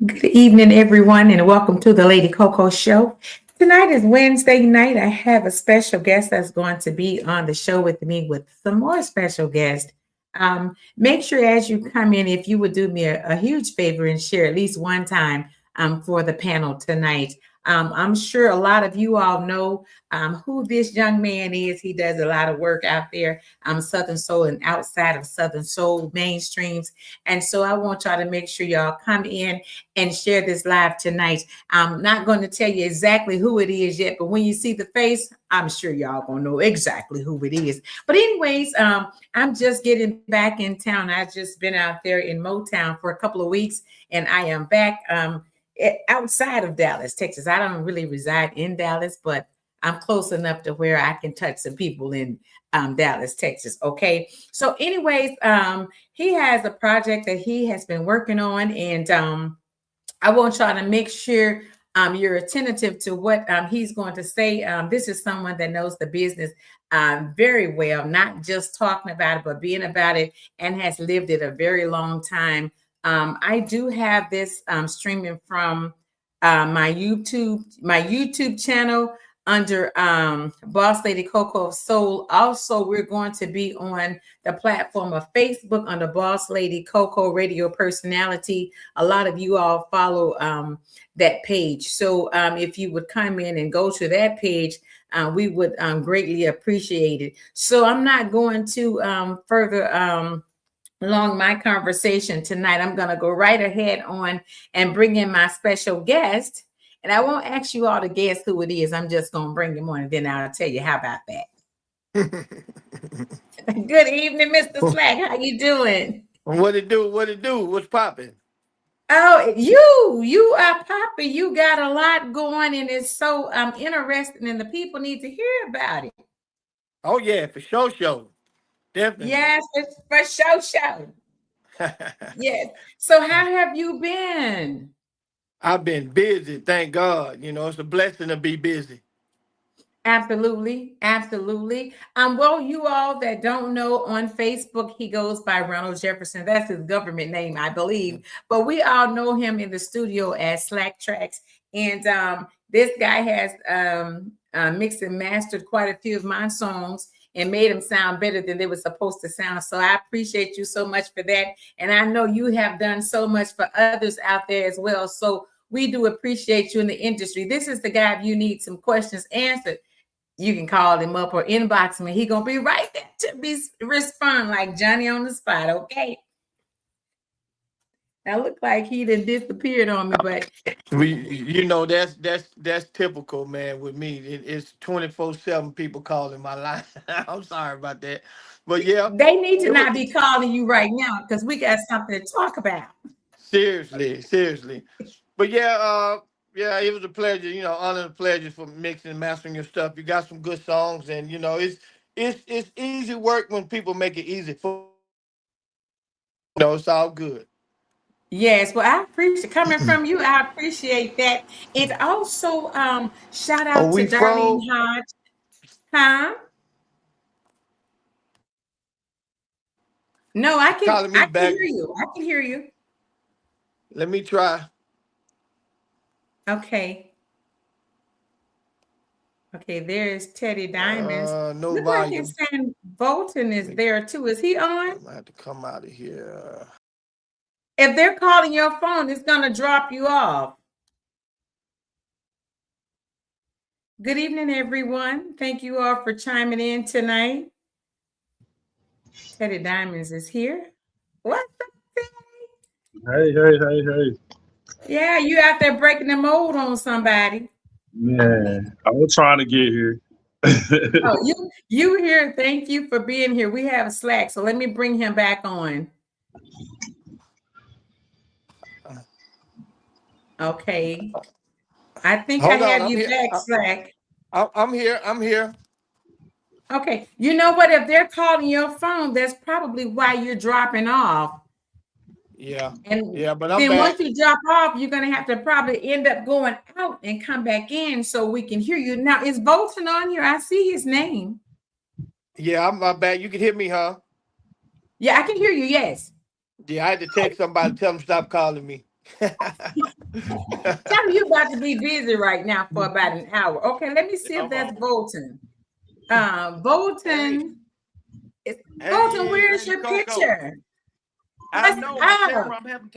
Good evening, everyone, and welcome to the Lady Coco Show. Tonight is Wednesday night. I have a special guest that's going to be on the show with me with some more special guests. Make sure as you come in, if you would do me a huge favor and share at least one time for the panel tonight. I'm sure a lot of you all know who this young man is. He does a lot of work out there, Southern Soul and outside of Southern Soul mainstreams. And so I want y'all to make sure y'all come in and share this live tonight. I'm not going to tell you exactly who it is yet, but when you see the face, I'm sure y'all gonna know exactly who it is. But anyways, I'm just getting back in town. I've just been out there in Motown for a couple of weeks, and I am back outside of Dallas, Texas. I don't really reside in Dallas, but I'm close enough to where I can touch some people in Dallas, Texas. Okay. So, anyways, he has a project that he has been working on, and I want y'all to make sure you're attentive to what he's going to say. This is someone that knows the business very well, not just talking about it, but being about it, and has lived it a very long time. I do have this streaming from my YouTube channel under Boss Lady Coco Soul. Also, we're going to be on the platform of Facebook under Boss Lady Coco Radio Personality. A lot of you all follow that page. So if you would come in and go to that page, we would greatly appreciate it. So I'm not going to further along my conversation tonight. I'm going to go right ahead on and bring in my special guest. And I won't ask you all to guess who it is. I'm just going to bring him on, and then I'll tell you. How about that? Good evening, Mr. Slack. How you doing? What it do? What it do? What's popping? Oh, you are popping. You got a lot going, and it's so interesting, and the people need to hear about it. Oh yeah, for sure. Definitely. Yes, it's for show. Yes. So how have you been? I've been busy, thank God. You know, it's a blessing to be busy. Absolutely. Well, you all that don't know, on Facebook, he goes by Ronald Jefferson. That's his government name, I believe. But we all know him in the studio as Slack Tracks. And this guy has mixed and mastered quite a few of my songs and made them sound better than they were supposed to sound. So I appreciate you so much for that. And I know you have done so much for others out there as well. So we do appreciate you in the industry. This is the guy, if you need some questions answered, you can call him up or inbox him, and he gonna be right there to be respond like Johnny on the spot. Okay. Now look like he done disappeared on me, but You know, that's typical, man. With me, it's 24/7 people calling my line. I'm sorry about that, but yeah, they need to it was not be calling you right now because we got something to talk about. seriously. But yeah, it was a pleasure. You know, honor and pleasure for mixing and mastering your stuff. You got some good songs, and you know, it's easy work when people make it easy for. You know, it's all good. Yes, well, I appreciate coming from you. I appreciate that. And also, shout Oh, out to we Darlene froze. Hodge. Huh? No, I can Calling me I can back. hear you. I can hear you. Let me try. Okay. Okay, there's Teddy Diamonds. No Look like it's volume. saying Bolton is Let me, there too. Is he on? I'm gonna have to come out of here. If they're calling your phone, it's gonna drop you off. Good evening, everyone. Thank you all for chiming in tonight. Teddy Diamonds is here. What's up, Teddy? Hey. Yeah, you out there breaking the mold on somebody. Man, I was trying to get here. Oh, you here. Thank you for being here. We have Slack, so let me bring him back on. Okay. I think I Hold on, have I'm you here. back, Slack. I'm here. I'm here. Okay. You know what? If they're calling your phone, that's probably why you're dropping off. Yeah, And yeah, but I'm then once back. you drop off, you're going to have to probably end up going out and come back in so we can hear you. Now, is Bolton on here? I see his name. Yeah, I'm back. You can hear me, huh? Yeah, I can hear you. Yes. Yeah, I had to text somebody, tell them stop calling me. Tell me you about to be busy right now for about an hour. Okay, let me see if that's Bolton. Bolton. Bolton, where's Lady your Coco. picture? I know my camera. I'm having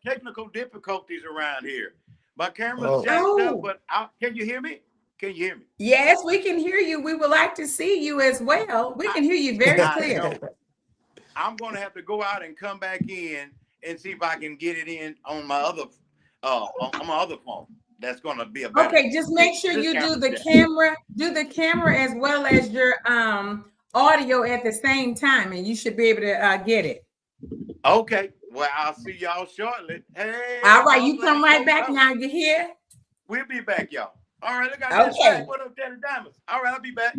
technical difficulties around here. My camera's jacked up, but can you hear me? Can you hear me? Yes, we can hear you. We would like to see you as well. We can hear you very clear. I'm going to have to go out and come back in and see if I can get it in on my other phone. That's going to be a better. Okay, just make sure you do the camera as well as your audio at the same time, and you should be able to get it. Okay. Well, I'll see y'all shortly. Hey. All right, you come right back now. You hear? We'll be back, y'all. All right, look at this. What up, Daddy Diamonds? All right, I'll be back.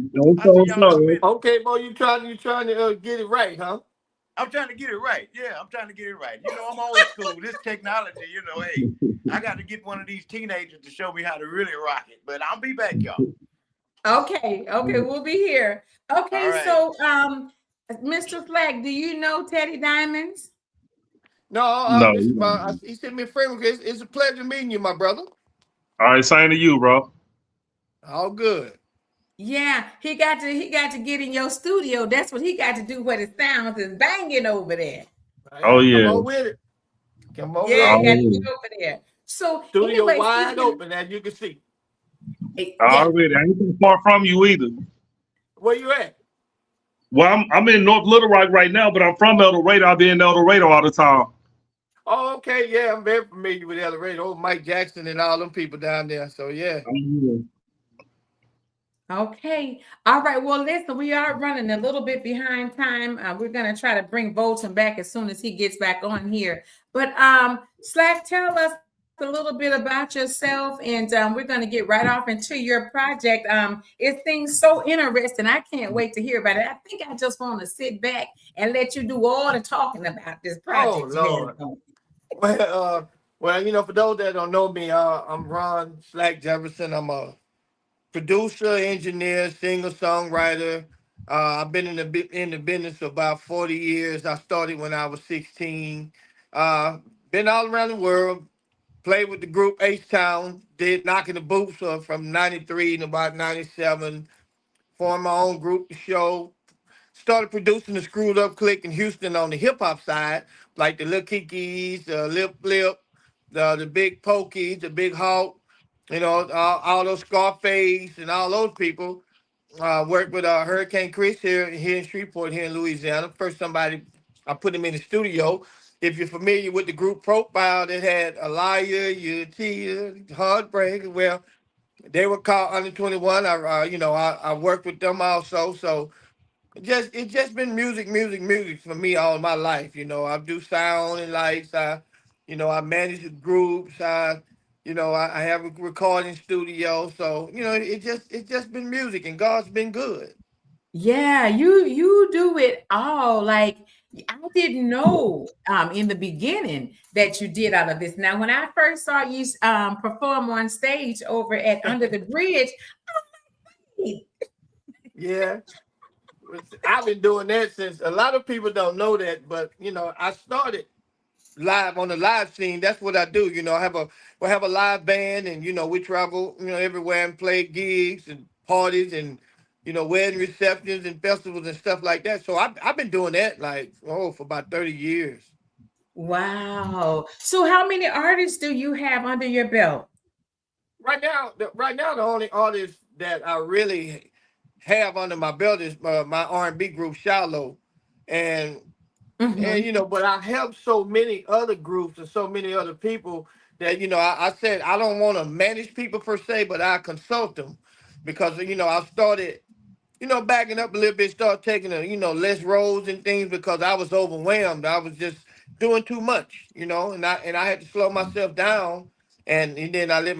Okay, boy, you trying to get it right, huh? I'm trying to get it right. Yeah, I'm trying to get it right. You know, I'm old school. This technology, you know, hey, I got to get one of these teenagers to show me how to really rock it. But I'll be back, y'all. Okay, we'll be here. Okay, right. So Mr. Flack, do you know Teddy Diamonds? No. He sent me a friend request. It's a pleasure meeting you, my brother. All right, same to you, bro. All good. Yeah, he got to get in your studio. That's what he got to do. Where the sounds is banging over there. Oh yeah. Come on with it. Come on. Yeah, got to get over there. So studio wide open, as you can see. Already, I ain't too far from you either. Where you at? Well, I'm in North Little Rock right now, but I'm from El Dorado. I'll be in El Dorado all the time. Oh, okay. Yeah, I'm very familiar with El Dorado. Mike Jackson and all them people down there. So yeah. Okay. All right. Well, listen, we are running a little bit behind time. We're going to try to bring Bolton back as soon as he gets back on here. But Slack, tell us a little bit about yourself, and we're going to get right off into your project. It seems so interesting. I can't wait to hear about it. I think I just want to sit back and let you do all the talking about this project. Oh, Lord. Well, you know, for those that don't know me, I'm Ron Slack Jefferson. I'm a producer, engineer, singer, songwriter. I've been in the business for about 40 years. I started when I was 16. Been all around the world. Played with the group H-Town. Did Knocking the Boots from 93 to about 97. Formed my own group, The Show. Started producing the Screwed Up Click in Houston on the hip hop side, like the Lil Kikis, the Lip Flip, the Big Pokies, the Big Hawk. You know, all those Scarface and all those people. Worked with Hurricane Chris here in Shreveport, here in Louisiana. First somebody, I put him in the studio. If you're familiar with the group Profile, that had Aliyah, Utia, Heartbreak. Well, they were called Under 21. I worked with them also. So it's just been music for me all my life. You know, I do sound and lights. I manage the groups. I have a recording studio, so it's just been music, and God's been good. Yeah, you do it all. Like, I didn't know in the beginning that you did all of this. Now, when I first saw you perform on stage over at Under the Bridge, yeah, I've been doing that since. A lot of people don't know that, but I started live on the live scene. That's what I do. I have a live band, and we travel everywhere and play gigs and parties and wedding receptions and festivals and stuff like that. So I've been doing that for about 30 years. Wow. So how many artists do you have under your belt? Right now, the only artist that I really have under my belt is my R&B group Shallow, and but I have so many other groups and so many other people that I said I don't want to manage people per se, but I consult them, because I started backing up a little bit, start taking less roles and things, because I was overwhelmed. I was just doing too much, and I had to slow myself down. And then I let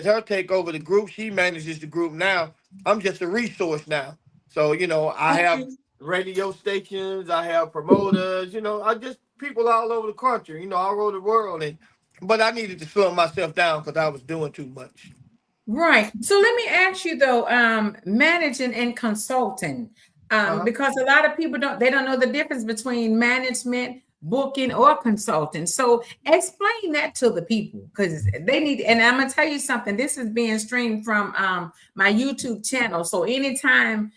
her take over the group. She manages the group now. I'm just a resource now. So, I have radio stations, I have promoters, I just people all over the country, all over the world. But I needed to slow myself down because I was doing too much. Right. So let me ask you though, managing and consulting, because a lot of people don't know the difference between management booking or consulting. So explain that to the people because they need, and I'm gonna tell you something. This is being streamed from my YouTube channel. So anytime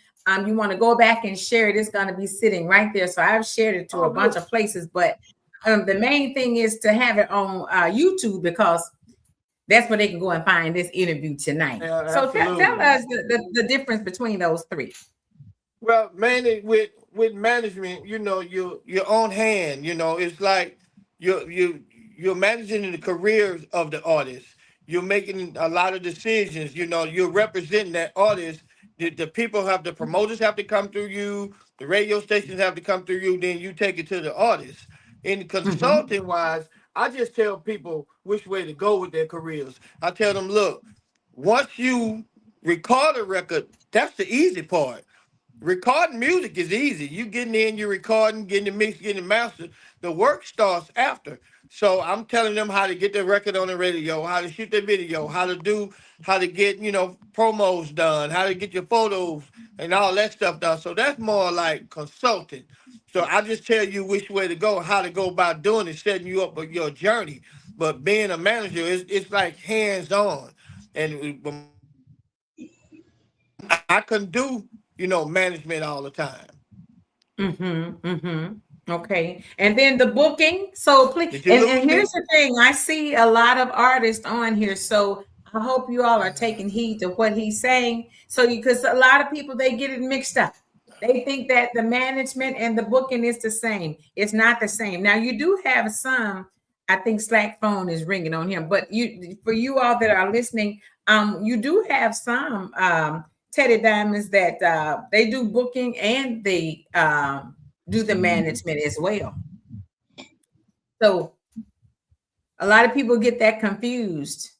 you want to go back and share it, it's gonna be sitting right there. So I've shared it to a bunch of places, but the main thing is to have it on YouTube because that's where they can go and find this interview tonight. Yeah, so tell us the difference between those three. Well, mainly with management, you know, your own hand. You know, it's like you're managing the careers of the artist. You're making a lot of decisions. You know, you're representing that artist. The people have, the promoters have to come through you. The radio stations have to come through you. Then you take it to the artist. In consulting wise, I just tell people which way to go with their careers. I tell them, look, once you record a record, that's the easy part. Recording music is easy. You getting in, you're recording, getting the mix, getting the master. The work starts after. So I'm telling them how to get their record on the radio, how to shoot their video, how to get, you know, promos done, how to get your photos and all that stuff done. So that's more like consulting. So I just tell you which way to go, how to go about doing it, setting you up for your journey. But being a manager, it's like hands-on. And I couldn't do, you know, management all the time. Okay. And then the booking. So please, and here's the thing. I see a lot of artists on here. So I hope you all are taking heed to what he's saying. So because a lot of people, they get it mixed up. They think that the management and the booking is the same. It's not the same. Now you do have some, I think Slack phone is ringing on him, but for you all that are listening, you do have some Teddy Diamonds that they do booking and they do the management as well. So a lot of people get that confused.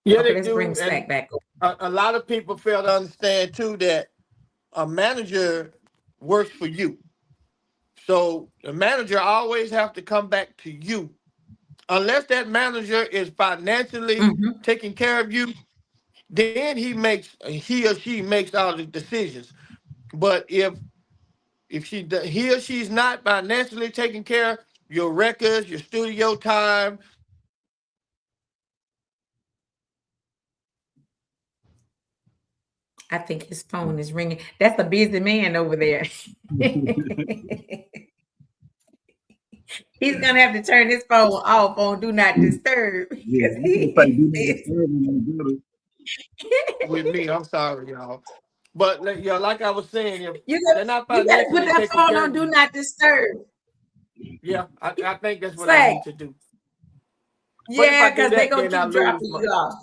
Yeah, okay, let's bring Slack back over. A lot of people fail to understand too that a manager works for you. So the manager always have to come back to you. Unless that manager is financially taking care of you, then he or she makes all the decisions. But if he or she's not financially taking care of your records, your studio time. I think his phone is ringing. That's a busy man over there. He's gonna have to turn his phone off on Do Not Disturb. Yeah, with me, I'm sorry, y'all. But like I was saying, if they're not you gotta put that phone on Do Not Disturb. Yeah, I think that's what I need to do. Yeah, because they're gonna keep dropping you off.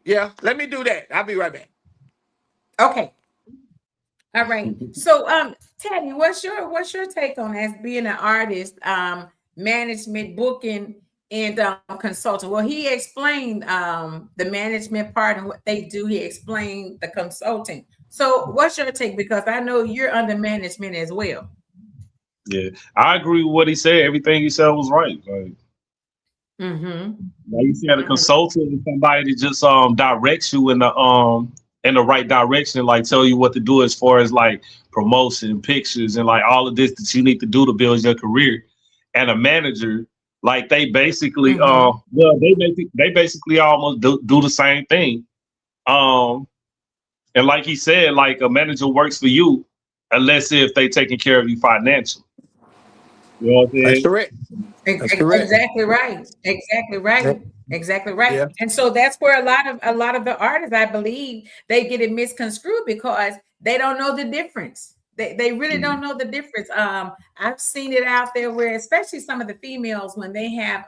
Yeah, let me do that. I'll be right back. Okay. All right. So Teddy, what's your take on as being an artist, management, booking, and consulting? Well, he explained the management part and what they do. He explained the consulting. So what's your take? Because I know you're under management as well. Yeah, I agree with what he said. Everything he said was right. Like you said, a consultant is somebody that just directs you in the right direction, like tell you what to do as far as like promotion, pictures, and like all of this that you need to do to build your career. And a manager, like they basically, they basically almost do the same thing. And like he said, like a manager works for you, unless if they taking care of you financially. You know what I'm saying? That's correct. Exactly right. Exactly right. Yep. Exactly right. Yeah. And so that's where a lot of the artists, I believe, they get it misconstrued because they don't know the difference. They really don't know the difference. I've seen it out there where, especially some of the females, when they have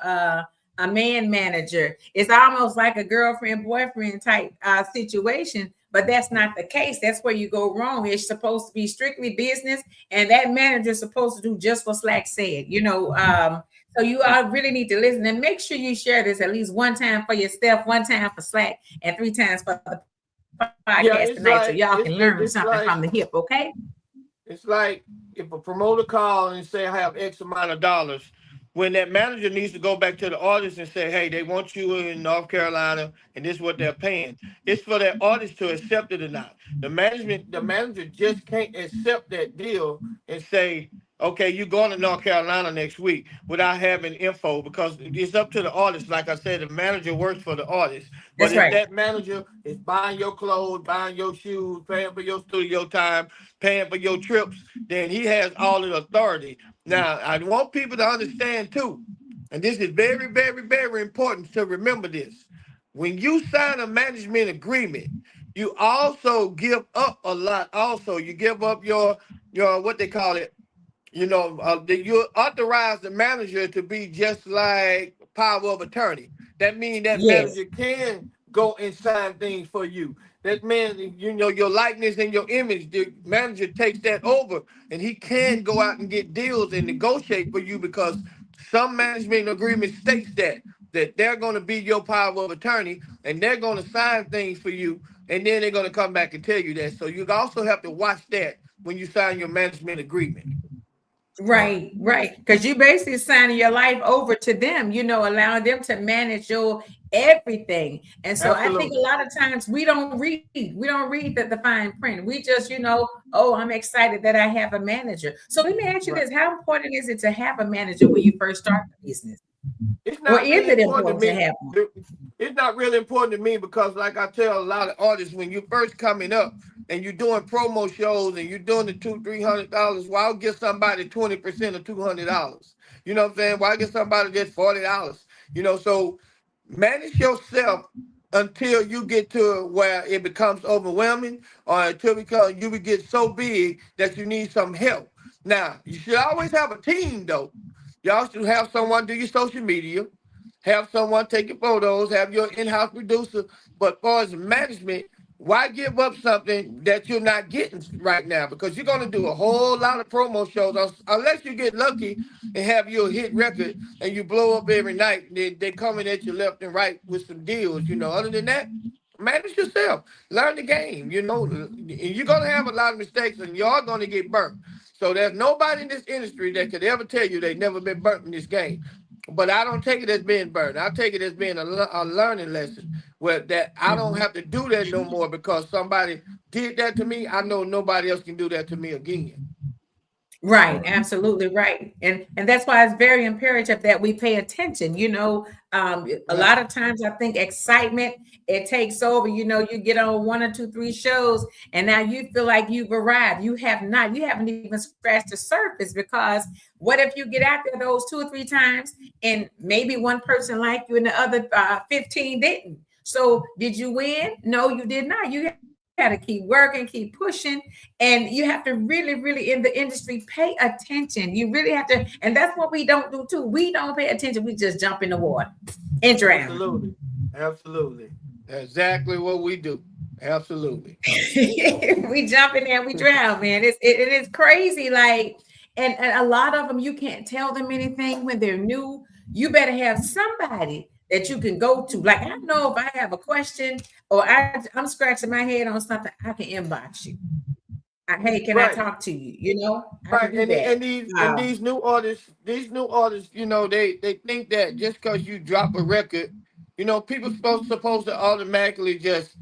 a man manager, it's almost like a girlfriend boyfriend type situation. But that's not the case. That's where you go wrong. It's supposed to be strictly business, and that manager is supposed to do just what Slack said. You know, so you all really need to listen and make sure you share this at least one time for yourself, one time for Slack, and 3 times for the podcast tonight, so y'all can learn something from the hip. Okay. It's like if a promoter call and say I have X amount of dollars, when that manager needs to go back to the artist and say, hey, they want you in North Carolina and this is what they're paying. It's for that artist to accept it or not. The manager just can't accept that deal and say, okay, you're going to North Carolina next week without having info because it's up to the artist. Like I said, the manager works for the artist. But That's if right. that manager is buying your clothes, buying your shoes, paying for your studio time, paying for your trips, then he has all the authority. Now, I want people to understand too, and this is very, very, very important to remember this. When you sign a management agreement, you also give up a lot. Also, you give up your what they call it. You authorize the manager to be just like power of attorney. That means that Yes. manager can go and sign things for you. That man, your likeness and your image, the manager takes that over and he can go out and get deals and negotiate for you because some management agreement states that they're going to be your power of attorney and they're going to sign things for you and then they're going to come back and tell you that. So you also have to watch that when you sign your management agreement. Right, right. Because you basically signing your life over to them, allowing them to manage your everything. And so I think a Absolutely. lot of times we don't read the fine print. We just, oh, I'm excited that I have a manager. So let me ask you Right. this: how important is it to have a manager when you first start the business? It's Or not is really it important to important to me. have one? It's not really important to me because, like I tell a lot of artists, when you're first coming up and you're doing promo shows and you're doing the $200-300, well, I'll give somebody 20% of $200. You know what I'm saying? Well, I get somebody just $40. So manage yourself until you get to where it becomes overwhelming, or until you get so big that you need some help. Now, you should always have a team, though. Y'all should have someone do your social media, have someone take your photos, have your in-house producer. But as far as management, why give up something that you're not getting right now? Because you're going to do a whole lot of promo shows unless you get lucky and have your hit record and you blow up every night. They coming at you left and right with some deals. Other than that, manage yourself. Learn the game. You're going to have a lot of mistakes and you are going to get burnt. So there's nobody in this industry that could ever tell you they've never been burnt in this game. But I don't take it as being burned. I take it as being a learning lesson where that I don't have to do that no more because somebody did that to me. I know nobody else can do that to me again. Right, absolutely right. And that's why it's very imperative that we pay attention. A lot of times I think excitement, it takes over. You get on 1 or 2, 3 shows, and now you feel like you've arrived. You haven't even scratched the surface, because what if you get out there those 2 or 3 times and maybe one person liked you and the other 15 didn't? So did you win? No, you did not. You got to keep working, keep pushing, and you have to really, really in the industry pay attention. You really have to, and that's what we don't do too. We don't pay attention. We just jump in the water and drown. Absolutely. Exactly what we do. Absolutely. We jump in there, and we drown, man. It's crazy. Like, and a lot of them, you can't tell them anything when they're new. You better have somebody that you can go to. Like, I know if I have a question or I'm scratching my head on something, I can inbox you. Hey, can I talk to you? Right. And these new artists, they think that just because you drop a record, people supposed to automatically just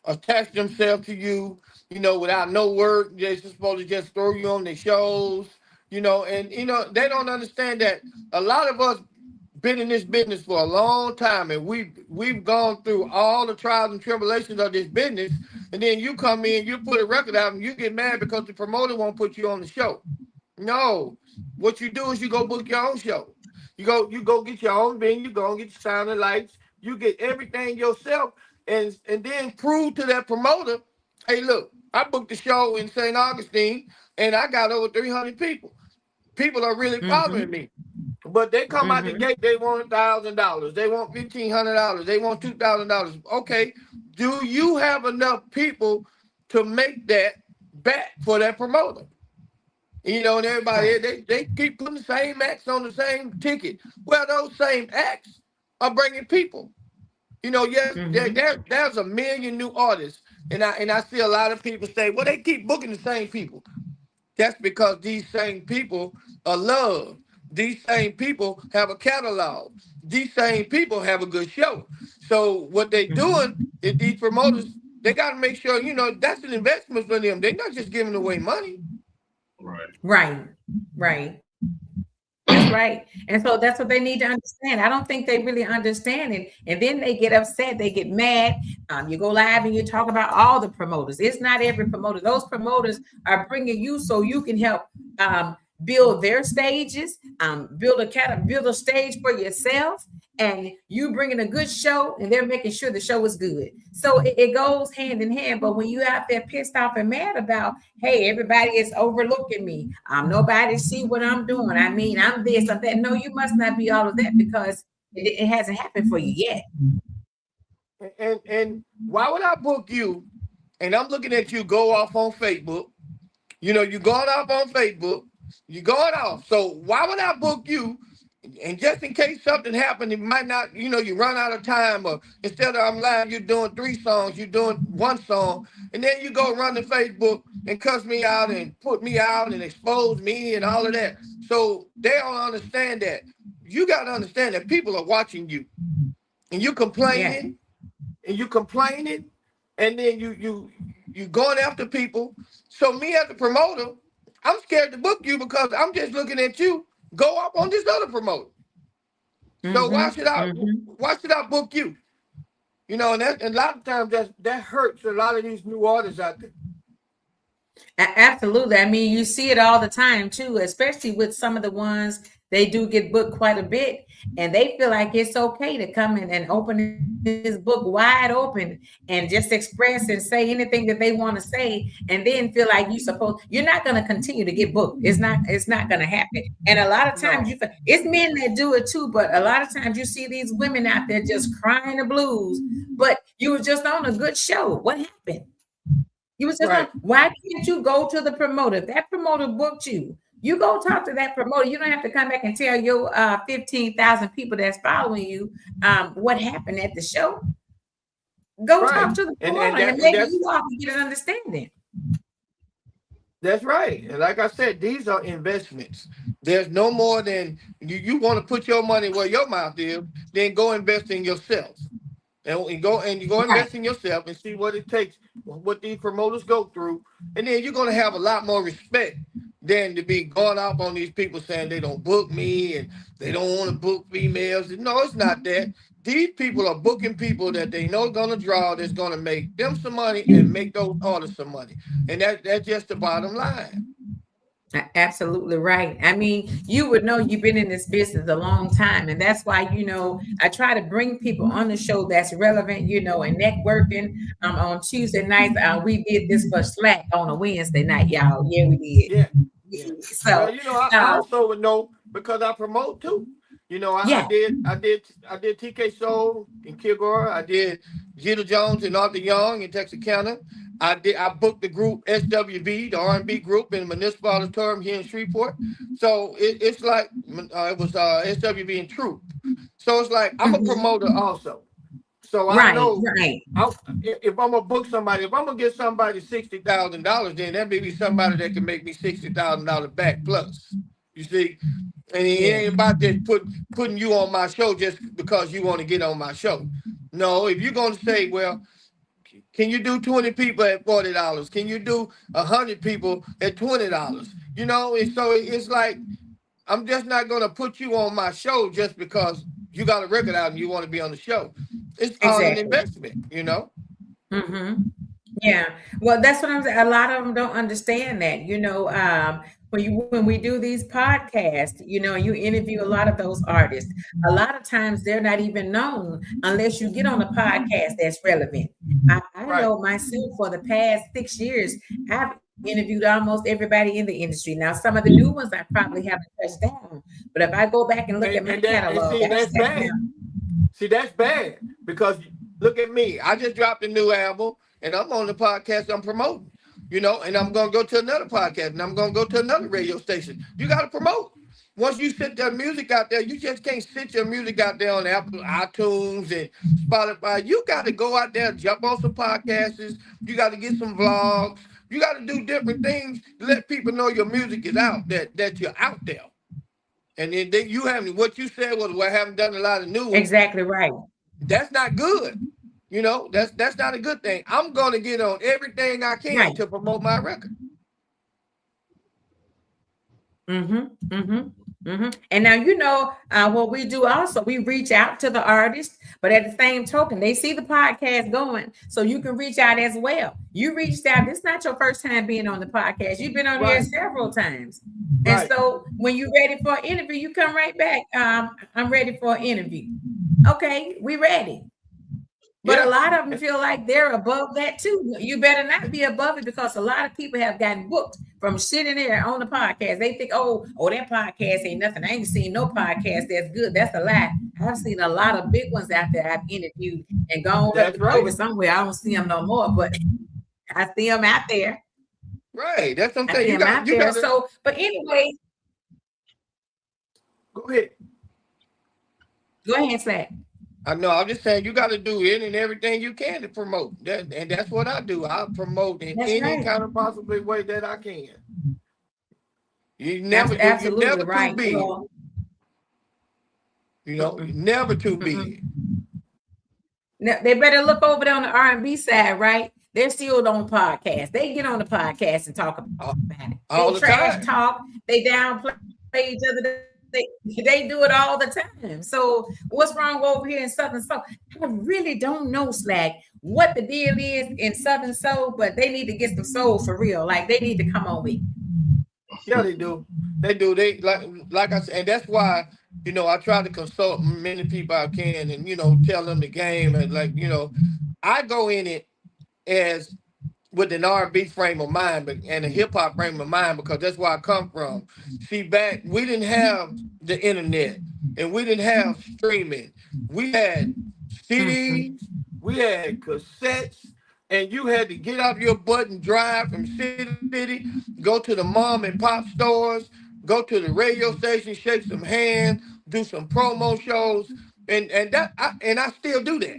attach themselves to you, without no work. They're supposed to just throw you on their shows, and they don't understand that a lot of us been in this business for a long time, and we've gone through all the trials and tribulations of this business. And then you come in, you put a record out, and you get mad because the promoter won't put you on the show. No, what you do is you go book your own show. You go get your own venue. You go and get your sound and lights. You get everything yourself, and then prove to that promoter, hey, look, I booked the show in St. Augustine, and I got over 300 people. People are really following me. But they come out the gate, they want $1,000. They want $1,500. They want $2,000. Okay, do you have enough people to make that back for that promoter? And everybody, they keep putting the same acts on the same ticket. Well, those same acts are bringing people. Yes, there's a million new artists, and I see a lot of people say, well, they keep booking the same people. That's because these same people are loved. These same people have a catalog. These same people have a good show. So what they doing is these promoters, they got to make sure, that's an investment for them. They're not just giving away money. Right. Right. Right. That's right. And so that's what they need to understand. I don't think they really understand it. And then they get upset, they get mad. You go live and you talk about all the promoters. It's not every promoter. Those promoters are bringing you so you can help build their stages, build a stage for yourself. And you bringing a good show, and they're making sure the show is good. So it goes hand in hand. But when you out there pissed off and mad about, hey, everybody is overlooking me. Nobody see what I'm doing. I mean, I'm this, I'm that. No, you must not be all of that because it hasn't happened for you yet. And why would I book you? And I'm looking at you go off on Facebook. You know, you're going off on Facebook. You're going off. So why would I book you? And just in case something happened, it might not, you know, you run out of time, or instead of I'm live, you're doing 3 songs, you're doing 1 song, and then you go run to Facebook and cuss me out and put me out and expose me and all of that. So they don't understand that. You got to understand that people are watching you, and you complaining, and you complaining, and then you going after people. So me as a promoter, I'm scared to book you because I'm just looking at you go up on this other promoter. So why should I book you? You know, and a lot of times that hurts a lot of these new artists out there. Absolutely. I mean, you see it all the time too, especially with some of the ones they do get booked quite a bit, and they feel like it's okay to come in and open this book wide open and just express and say anything that they want to say, and then feel like you're not going to continue to get booked. It's not going to happen. And a lot of times it's men that do it too, but a lot of times you see these women out there just crying the blues, but you were just on a good show. What happened? You was just right. Why can't you go to the promoter? If that promoter booked you, you go talk to that promoter. You don't have to come back and tell your 15,000 people that's following you what happened at the show. Go talk to the promoter and maybe you all can get an understanding. That's right. And like I said, these are investments. There's no more than you want to put your money where your mouth is, then go invest in yourself. And you go invest in yourself and see what it takes, what these promoters go through. And then you're going to have a lot more respect than to be going out on these people saying they don't book me and they don't want to book females. No, it's not that. These people are booking people that they know are going to draw, that's going to make them some money and make those artists some money. And that's just the bottom line. Absolutely right. I mean, you would know you've been in this business a long time. And that's why, you know, I try to bring people on the show that's relevant, you know, and networking. On Tuesday nights, we did this for Slack on a Wednesday night, y'all. Yeah, we did. Yeah. So, well, you know, I also would know because I promote too. You know, I did TK Soul in Kilgore. I did Jeter Jones and Arthur Young in Texarkana. I booked the group SWV, the R&B group in the Municipal Auditorium here in Shreveport. So it's like it was SWV in Troop. So it's like I'm a promoter also. So I know if I'm gonna book somebody, if I'm gonna get somebody $60,000, then that may be somebody that can make me $60,000 back plus. You see, and it ain't about that putting you on my show just because you want to get on my show. No, if you're gonna say, well, can you do 20 people at $40? Can you do 100 people at $20? You know, and so it's like, I'm just not going to put you on my show just because you got a record out and you want to be on the show. It's all an investment, you know? Mm-hmm. Yeah. Well, that's what I'm saying. A lot of them don't understand that, you know, when we do these podcasts, you know, you interview a lot of those artists. A lot of times they're not even known unless you get on a podcast that's relevant. I know myself for the past 6 years, I've interviewed almost everybody in the industry. Now, some of the new ones I probably haven't touched down, but if I go back and look at my catalog, that's bad. See, that's bad because look at me. I just dropped a new album and I'm on the podcast I'm promoting. You know, and I'm going to go to another podcast and I'm going to go to another radio station. You got to promote. Once you sit that music out there, you just can't sit your music out there on Apple, iTunes, and Spotify. You got to go out there, jump on some podcasts. You got to get some vlogs. You got to do different things to let people know your music is out, that you're out there. And then you haven't, what you said was, well, I haven't done a lot of new ones. Exactly right. That's not good. You know, that's not a good thing. I'm going to get on everything I can to promote my record. Mm-hmm. Mm-hmm. Mm-hmm. And now what we do also, we reach out to the artists, but at the same token, they see the podcast going, so you can reach out as well. You reached out. This is not your first time being on the podcast. You've been on here Right, several times. And right. so when you're ready for an interview, you come right back. I'm ready for an interview. Okay, we ready. But a Yeah. lot of them feel like they're above that too. You better not be above it, because a lot of people have gotten booked from sitting there on the podcast. They think, oh, that podcast ain't nothing. I ain't seen no podcast that's good. That's a lie. I've seen a lot of big ones out there I've interviewed and gone That's over right. somewhere. I don't see them no more, but I see them out there. Right. That's what I'm I saying. see You them got out you there. got to So, but anyway, go ahead. go ahead, Slack. I know. I'm just saying you got to do it and everything you can to promote. And that's what I do. I promote in That's any right. kind of possible way that I can. You're Absolutely never right. too big. Well, You're never too mm-mm. big. Now, they better look over there on the R&B side, right? They're still on podcast. They get on the podcast and talk about it. All They the trash time. talk. They downplay each other. They do it all the time. So what's wrong over here in Southern Soul? I really don't know, Slack, what the deal is in Southern Soul, but they need to get some soul for real. Like, they need to come on with. Yeah, they do. They do. They like I said, and that's why, I try to consult many people I can and tell them the game. And I go in it as with an R&B frame of mind and a hip-hop frame of mind, because that's where I come from. See, we didn't have the internet and we didn't have streaming. We had CDs, we had cassettes, and you had to get off your butt and drive from city to city, go to the mom and pop stores, go to the radio station, shake some hands, do some promo shows, and I still do that.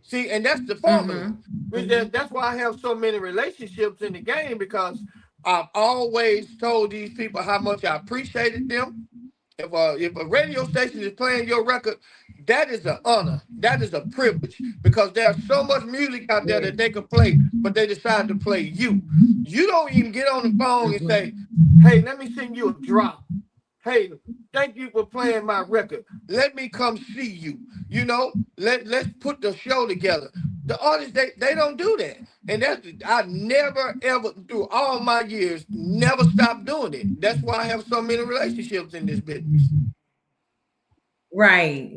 See, and that's the formula. That's why I have so many relationships in the game, because I've always told these people how much I appreciated them. If a radio station is playing your record, that is an honor. That is a privilege, because there's so much music out there that they can play, but they decide to play you. You don't even get on the phone and say, hey, let me send you a drop. Hey, thank you for playing my record. Let me come see you. Let's put the show together. The artists, they don't do that. And I never, ever, through all my years, never stopped doing it. That's why I have so many relationships in this business. Right.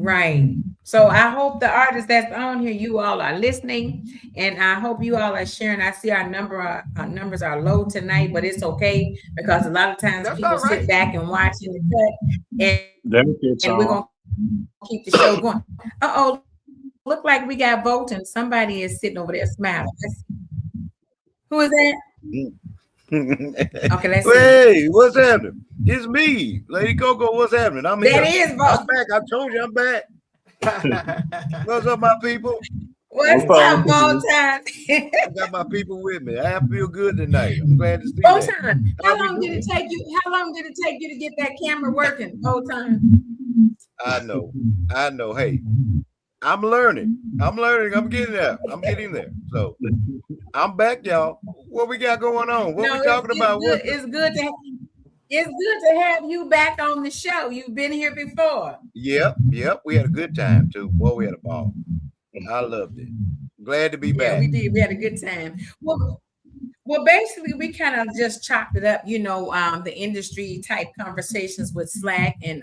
So I hope the artists that's on here, you all are listening, and I hope you all are sharing. I see our numbers are low tonight, but it's okay, because a lot of times That's people all right. sit back and watch in the cut, and we're gonna keep the show going. Look like we got voting. Somebody is sitting over there smiling. Who is that? Okay, let's see. Hey, what's happening? It's me, Lady Coco. What's happening? I'm here. That is I'm voting. back. I told you I'm back. What's up, my people? What's up, Botan? I got my people with me. I feel good tonight. I'm glad to see Botan, that. how long did it take you to get that camera working, Botan? I know. Hey, I'm learning. I'm getting there. So I'm back, y'all. What we got going on? What we talking about? It's good to have you back on the show. You've been here before. Yep. We had a good time too. Boy, we had a ball. I loved it. Glad to be back. Yeah, we did. We had a good time. Well, basically, we kind of just chopped it up, the industry type conversations with Slack and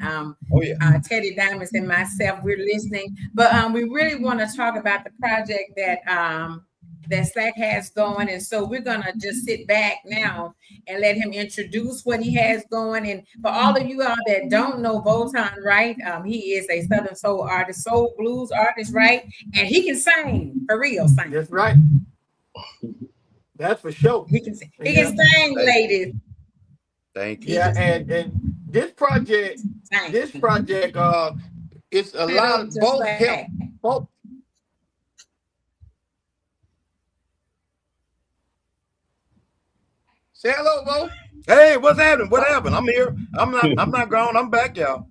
Teddy Diamonds and myself. We're listening, but we really want to talk about the project that Slack has going, and so we're gonna just sit back now and let him introduce what he has going. And for all of you all that don't know Botan, right? He is a Southern soul artist, soul blues artist, right? And he can sing, for real, sing. That's right. That's for sure. He can sing, ladies. Thank you. Yeah, and this project, it's a lot of both help. Both. Say hello, Bo. Hey, what's happening? What happened? I'm here. I'm not gone. I'm back, y'all.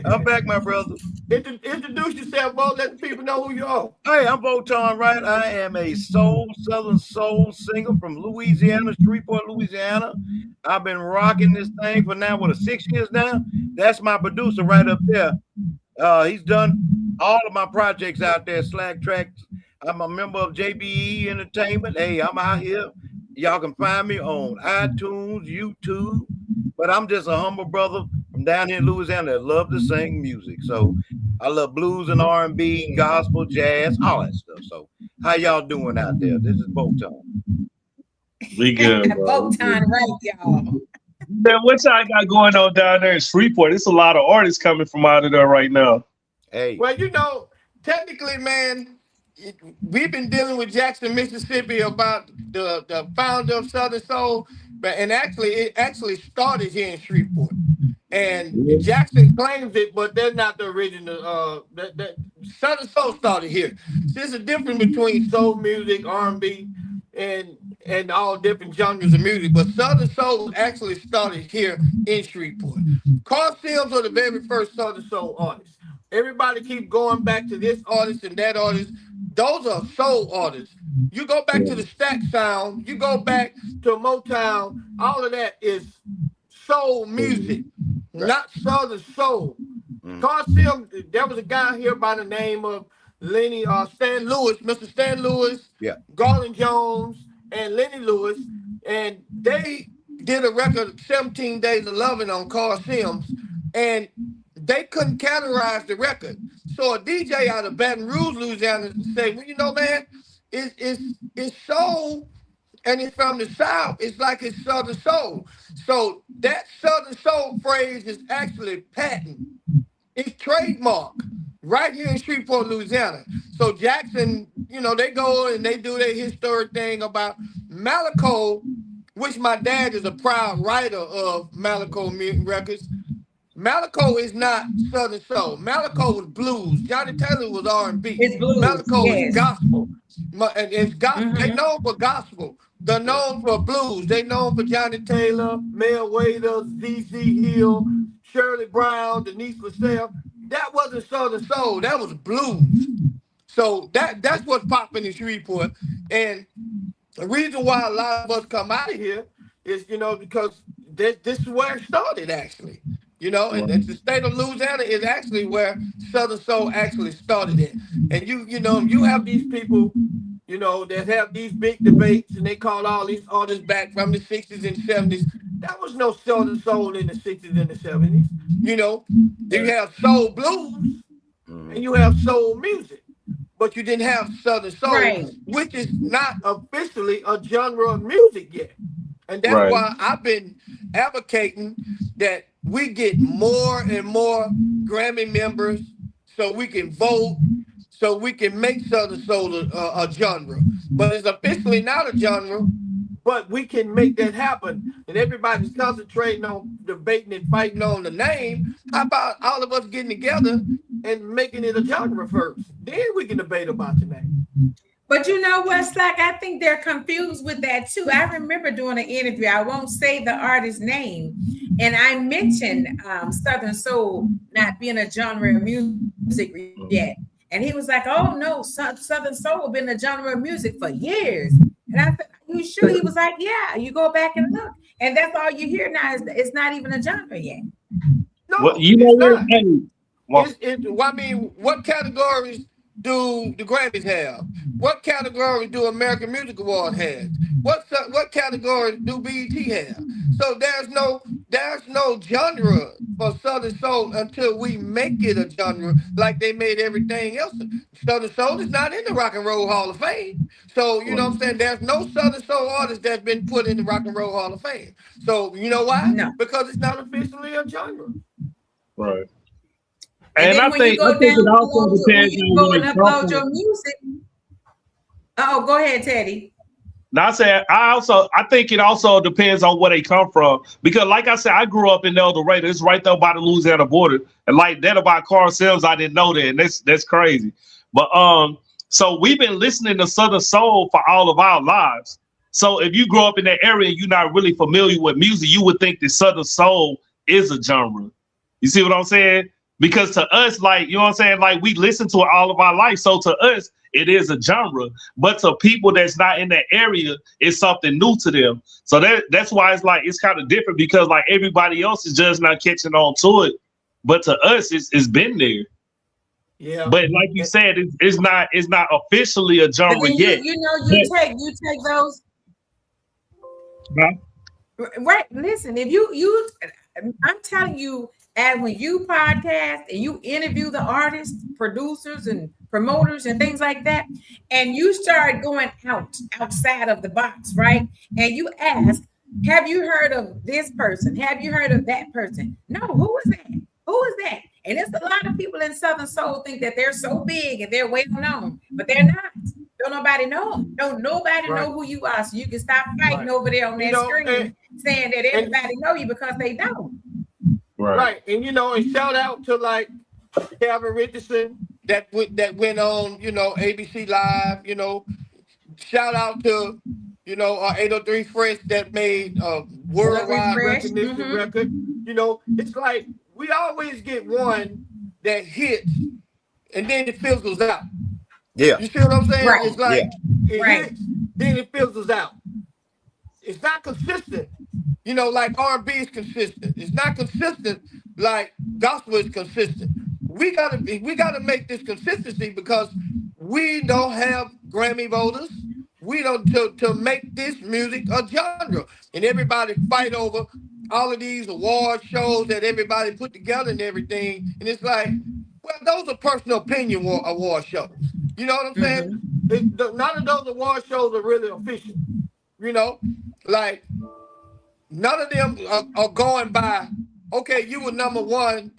I'm back, my brother. Introduce yourself, Bo. Let the people know who you are. Hey, I'm Votan Wright. I am a Southern soul singer from Louisiana, Shreveport, Louisiana. I've been rocking this thing for now, 6 years now? That's my producer right up there. He's done all of my projects out there, Slack Tracks. I'm a member of JBE Entertainment. Hey, I'm out here. Y'all can find me on iTunes, YouTube. But I'm just a humble brother from down here in Louisiana that love to sing music. So I love blues and R&B, gospel, jazz, all that stuff. So how y'all doing out there? This is Votan. We good, bro. Votan, right, y'all. Man, what y'all got going on down there in Shreveport? There's a lot of artists coming from out of there right now. Hey. Well, technically, man, we've been dealing with Jackson, Mississippi about the founder of Southern Soul, and it actually started here in Shreveport. And Jackson claims it, but they're not the original. Southern Soul started here. There's a difference between soul music, R&B, and all different genres of music. But Southern Soul actually started here in Shreveport. Carl Sims was the very first Southern Soul artist. Everybody keep going back to this artist and that artist. Those are soul artists. You go back to the Stack Sound, you go back to Motown, all of that is soul music, not Southern Soul. Carl Sims, there was a guy here by the name of Stan Lewis, Mr. Stan Lewis, Garland Jones, and Lenny Lewis, and they did a record, 17 Days of Loving, on Carl Sims, and they couldn't categorize the record. So a DJ out of Baton Rouge, Louisiana, said, well, you know, man, it's soul, and it's from the South. It's like it's Southern Soul. So that Southern Soul phrase is actually patent. It's trademark right here in Shreveport, Louisiana. So Jackson, they go and they do their historic thing about Malaco, which my dad is a proud writer of Malaco Records. Malaco is not Southern Soul. Malaco was blues. Johnny Taylor was R&B. It's blues. Malaco is Yes. gospel. And it's gospel. They known for gospel. They're known for blues. They known for Johnny Taylor, Mel Waiters, Z.Z. Hill, Shirley Brown, Denise LaSalle. That wasn't Southern Soul. That was blues. So that's what's popping in Shreveport. And the reason why a lot of us come out of here is, because this is where it started, actually. And the state of Louisiana is actually where Southern Soul actually started it. And you have these people, that have these big debates, and they call all these artists back from the 60s and 70s. That was no Southern Soul in the 60s and the 70s. You have soul blues and you have soul music, but you didn't have Southern Soul, right, which is not officially a genre of music yet. And that's why I've been advocating that we get more and more Grammy members so we can vote, so we can make Southern Soul a genre. But it's officially not a genre, but we can make that happen. And everybody's concentrating on debating and fighting on the name. How about all of us getting together and making it a genre first? Then we can debate about the name. But you know what, Slack? I think they're confused with that too. I remember doing an interview. I won't say the artist's name. And I mentioned Southern Soul not being a genre of music yet. And he was like, oh no, Southern Soul been a genre of music for years. And I said, are you sure? He was like, yeah, you go back and look. And that's all you hear now is it's not even a genre yet. No, well, you know what? I mean, what categories do the Grammys have? What category do American Music Awards have? What category do BET have? So there's no genre for Southern Soul until we make it a genre like they made everything else. Southern Soul is not in the Rock and Roll Hall of Fame. So, you know what I'm saying? There's no Southern Soul artist that's been put in the Rock and Roll Hall of Fame. So, you know why? No. Because it's not officially a genre. Right. And I think it also depends on when you upload your music. Oh, go ahead, Teddy. Now I think it also depends on where they come from. Because like I said, I grew up in El Dorado. It's right there by the Louisiana border. And like that about Carl Sims, I didn't know that. And that's crazy. But so we've been listening to Southern Soul for all of our lives. So if you grow up in that area and you're not really familiar with music, you would think that Southern Soul is a genre. You see what I'm saying? Because to us, like, you know what I'm saying? Like, we listen to it all of our life. So to us, it is a genre. But to people that's not in that area, it's something new to them. So that's why it's like, it's kind of different because like everybody else is just not catching on to it. But to us, it's been there. Yeah. But like you said, it's not officially a genre But then yet. you take those. Huh? Right. Listen, if you I'm telling you, and when you podcast and you interview the artists, producers, and promoters and things like that, and you start going outside of the box, right? And you ask, have you heard of this person? Have you heard of that person? No, who is that? Who is that? And it's a lot of people in Southern Soul think that they're so big and they're well known, but they're not. Don't nobody know them. Don't nobody know who you are. So you can stop fighting over there on that screen saying that everybody know you because they don't. Right. And and shout out to like Calvin Richardson that went on, ABC Live, shout out to, our 803 Fresh that made a worldwide recognition record. It's like we always get one that hits and then it fizzles out. Yeah. You see what I'm saying? Right. It's like it hits, then it fizzles out. It's not consistent. Like R&B is consistent. It's not consistent like gospel is consistent. We gotta make this consistency because we don't have Grammy voters. We don't to make this music a genre. And everybody fight over all of these award shows that everybody put together and everything. And it's like, well, those are personal opinion award shows. You know what I'm saying? None of those award shows are really official. Like none of them are going by, okay, you were number 1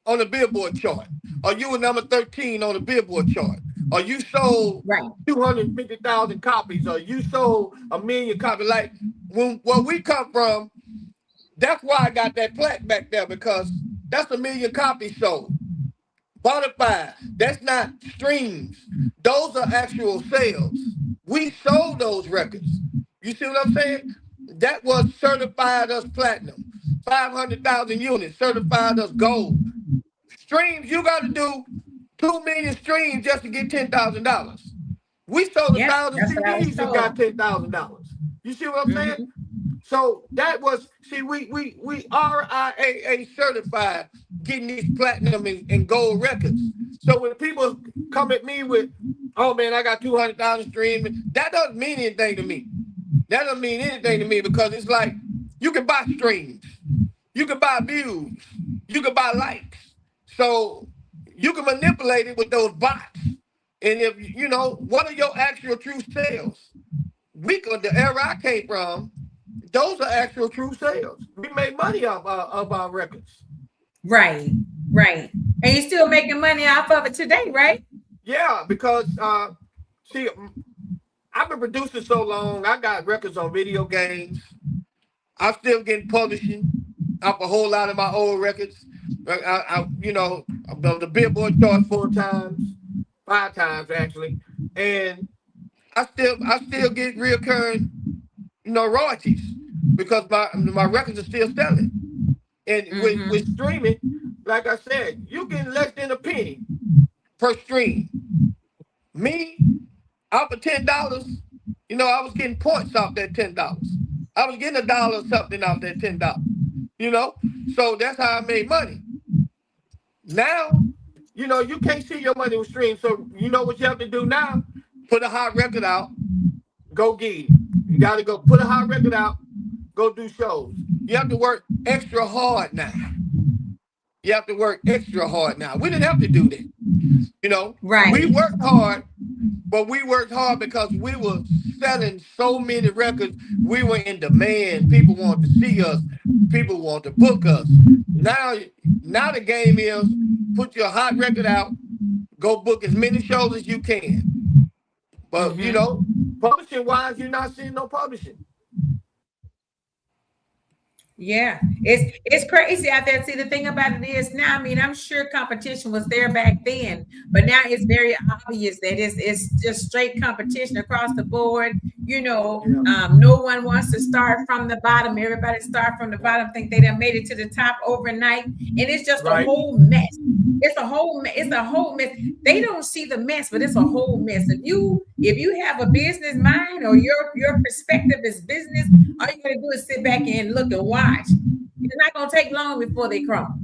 on the Billboard chart, or you were number 13 on the Billboard chart, or you sold 250,000 copies, or you sold 1 million copies. Like where we come from, that's why I got that plaque back there, because that's 1 million copies sold. Bonafide, that's not streams. Those are actual sales. We sold those records. You see what I'm saying? That was certified as platinum. 500,000 units, certified as gold. Streams, you got to do 2 million streams just to get $10,000. We sold 1,000 CDs and got $10,000. You see what I'm saying? So that was, we RIAA certified getting these platinum and gold records. So when people come at me with, oh man, I got 200,000 streams, that doesn't mean anything to me. That doesn't mean anything to me because it's like, you can buy streams, you can buy views, you can buy likes. So you can manipulate it with those bots. And if, what are your actual true sales? The era I came from, those are actual true sales. We made money off our records. Right. And you're still making money off of it today, right? Yeah, because I've been producing so long. I got records on video games. I'm still getting publishing off a whole lot of my old records. I've been on the Billboard chart 5 times actually, and I still get reoccurring, royalties because my records are still selling. And with streaming, like I said, you get less than a penny per stream. Me, off of $10, I was getting points off that $10. I was getting $1 something off that $10. So that's how I made money. Now, you can't see your money with streams. So you know what you have to do now? Put a hot record out, go get it. You got to go put a hot record out, go do shows. You have to work extra hard now. We didn't have to do that. Right. We worked hard, but we worked hard because we were selling so many records. We were in demand. People wanted to see us. People want to book us. Now the game is put your hot record out, go book as many shows as you can. But publishing wise, you're not seeing no publishing. Yeah, it's crazy out there. See, the thing about it is now, I mean, I'm sure competition was there back then, but now it's very obvious that it's just straight competition across the board. No one wants to start from the bottom. Everybody start from the bottom, think they done made it to the top overnight, and it's just a Right. whole mess. It's a whole mess. They don't see the mess, but it's a whole mess. If you have a business mind or your perspective is business, all you gotta do is sit back and look and watch. It's not gonna take long before they crumble.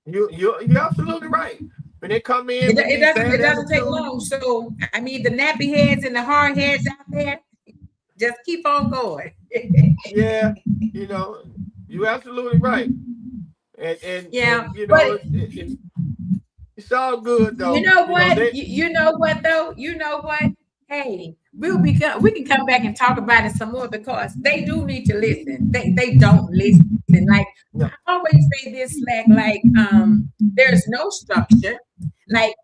You're absolutely right. When they come in, It doesn't take long. So I mean, the nappy heads and the hard heads out there, just keep on going. Yeah, you're absolutely right. And Yeah, and, it's all good though. You know what? You know what though? You know what? Hey, we can come back and talk about it some more because they do need to listen. They don't listen. Like No. I always say this, like there's no structure. Like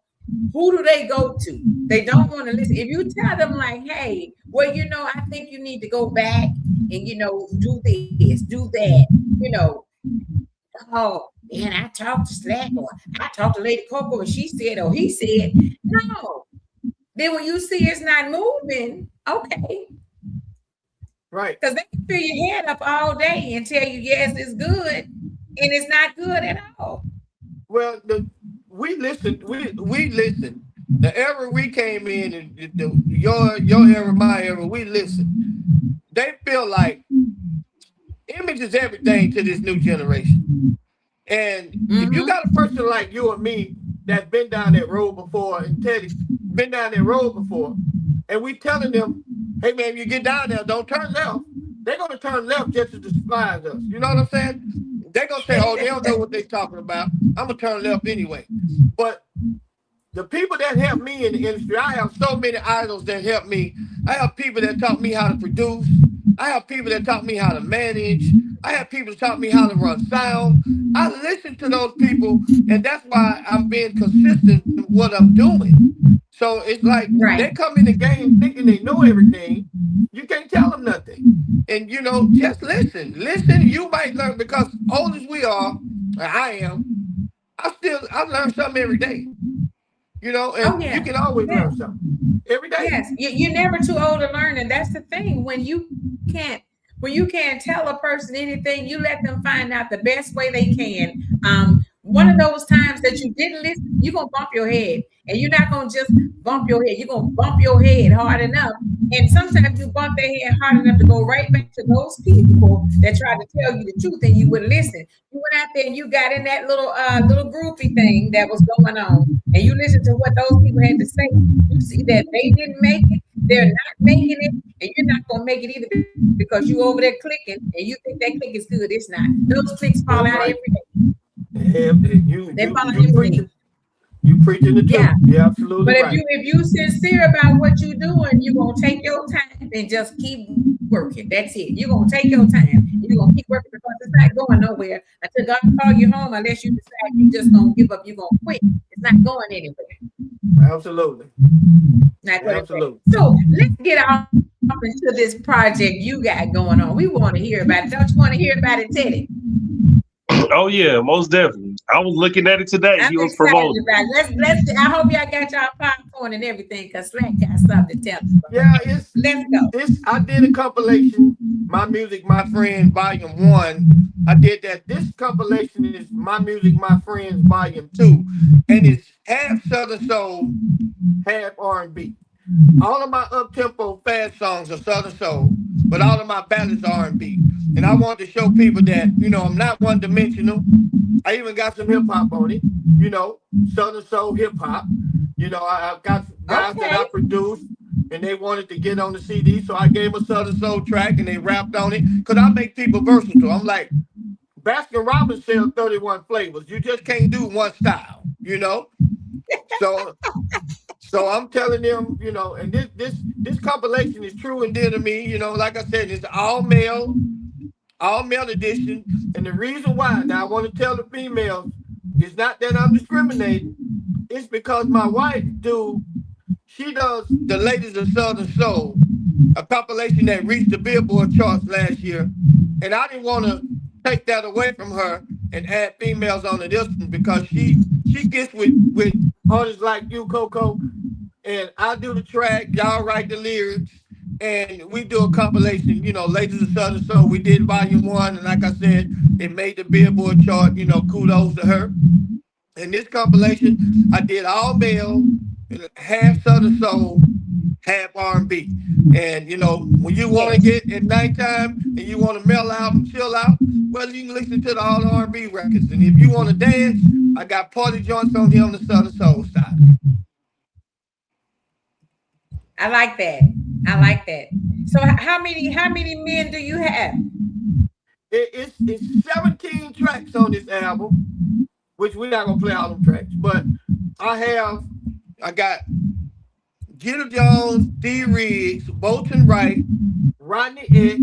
who do they go to? They don't want to listen. If you tell them like, hey, well, I think you need to go back and do this, do that, oh, man, I talked to Slack or I talked to Lady Coco and she said or he said, no. Then when you see it's not moving, okay. Right. Because they can fill your head up all day and tell you, yes, it's good, and it's not good at all. Well, we listened. We listened. The era we came in, and your era, my era, we listened. They feel like image is everything to this new generation. And if you got a person like you or me that's been down that road before, and Teddy been down that road before, and we telling them, hey man, you get down there, don't turn left. They're gonna turn left just to despise us. You know what I'm saying? They're gonna say, oh, they don't know what they're talking about. I'm gonna turn left anyway. But the people that help me in the industry, I have so many idols that help me. I have people that taught me how to produce. I have people that taught me how to manage. I have people that taught me how to run sound. I listen to those people, and that's why I'm being consistent in what I'm doing. So it's like they come in the game thinking they know everything. You can't tell them nothing. And, just listen. Listen, you might learn because old as we are, I am, I learn something every day. And you can always learn something every day. Yes, you're never too old to learn, and that's the thing. When you can't tell a person anything, you let them find out the best way they can. One of those times that you didn't listen, you're gonna bump your head, and you're not gonna just bump your head. You're gonna bump your head hard enough, and sometimes you bump their head hard enough to go right back to those people that tried to tell you the truth, and you wouldn't listen. You went out there and you got in that little groupie thing that was going on, and you listened to what those people had to say. You see that they didn't make it, they're not making it, and you're not gonna make it either because you over there clicking and you think that click is good. It's not. Those clicks fall out every day. Yeah, They fall out every day. You preaching the truth. Yeah, you're absolutely but right. if you sincere about what you're doing, you're gonna take your time and just keep working. That's it. You're gonna take your time. You're gonna keep working because it's not going nowhere until God call you home. Unless you decide you just gonna give up, you're gonna quit. It's not going anywhere. Absolutely. Absolutely. So let's get off into this project you got going on. We want to hear about it. Don't you want to hear about it, Teddy? Oh yeah, most definitely. I was looking at it today. I'm He was excited promoting. about it. Let's. I hope y'all got y'all popcorn and everything, cause Slack got something to tell us. Yeah, Let's go. I did a compilation, My Music, My Friends, Volume 1. I did that. This compilation is My Music, My Friends, Volume 2. And it's half Southern Soul, half R&B. All of my up-tempo fast songs are Southern Soul, but all of my ballads are R&B. And I want to show people that, I'm not one-dimensional. I even got some hip-hop on it, Southern Soul hip-hop. I've got guys that I produced, and they wanted to get on the CD, so I gave them a Southern Soul track, and they rapped on it, because I make people versatile. I'm like, Baskin Robbins sells 31 flavors. You just can't do one style, So I'm telling them, and this compilation is true and dear to me. Like I said, it's all male edition. And the reason why, now I want to tell the females, it's not that I'm discriminating. It's because my wife she does the Ladies of Southern Soul, a compilation that reached the Billboard charts last year. And I didn't want to take that away from her and add females on to this one because she gets with artists like you, Coco, and I do the track, y'all write the lyrics, and we do a compilation, you know, Ladies of Southern Soul. We did volume 1, and like I said, it made the Billboard chart, you know, kudos to her. In this compilation, I did all male, half Southern Soul, half R&B. And, you know, when you want to get at nighttime and you want to melt out and chill out, well, you can listen to all the R&B records. And if you want to dance, I got party joints on here on the Southern Soul side. I like that. I like that. So how many men do you have? It's 17 tracks on this album, which we're not gonna play all them tracks, but I got Jeter Jones, D. Riggs, Bolton Wright, Rodney X.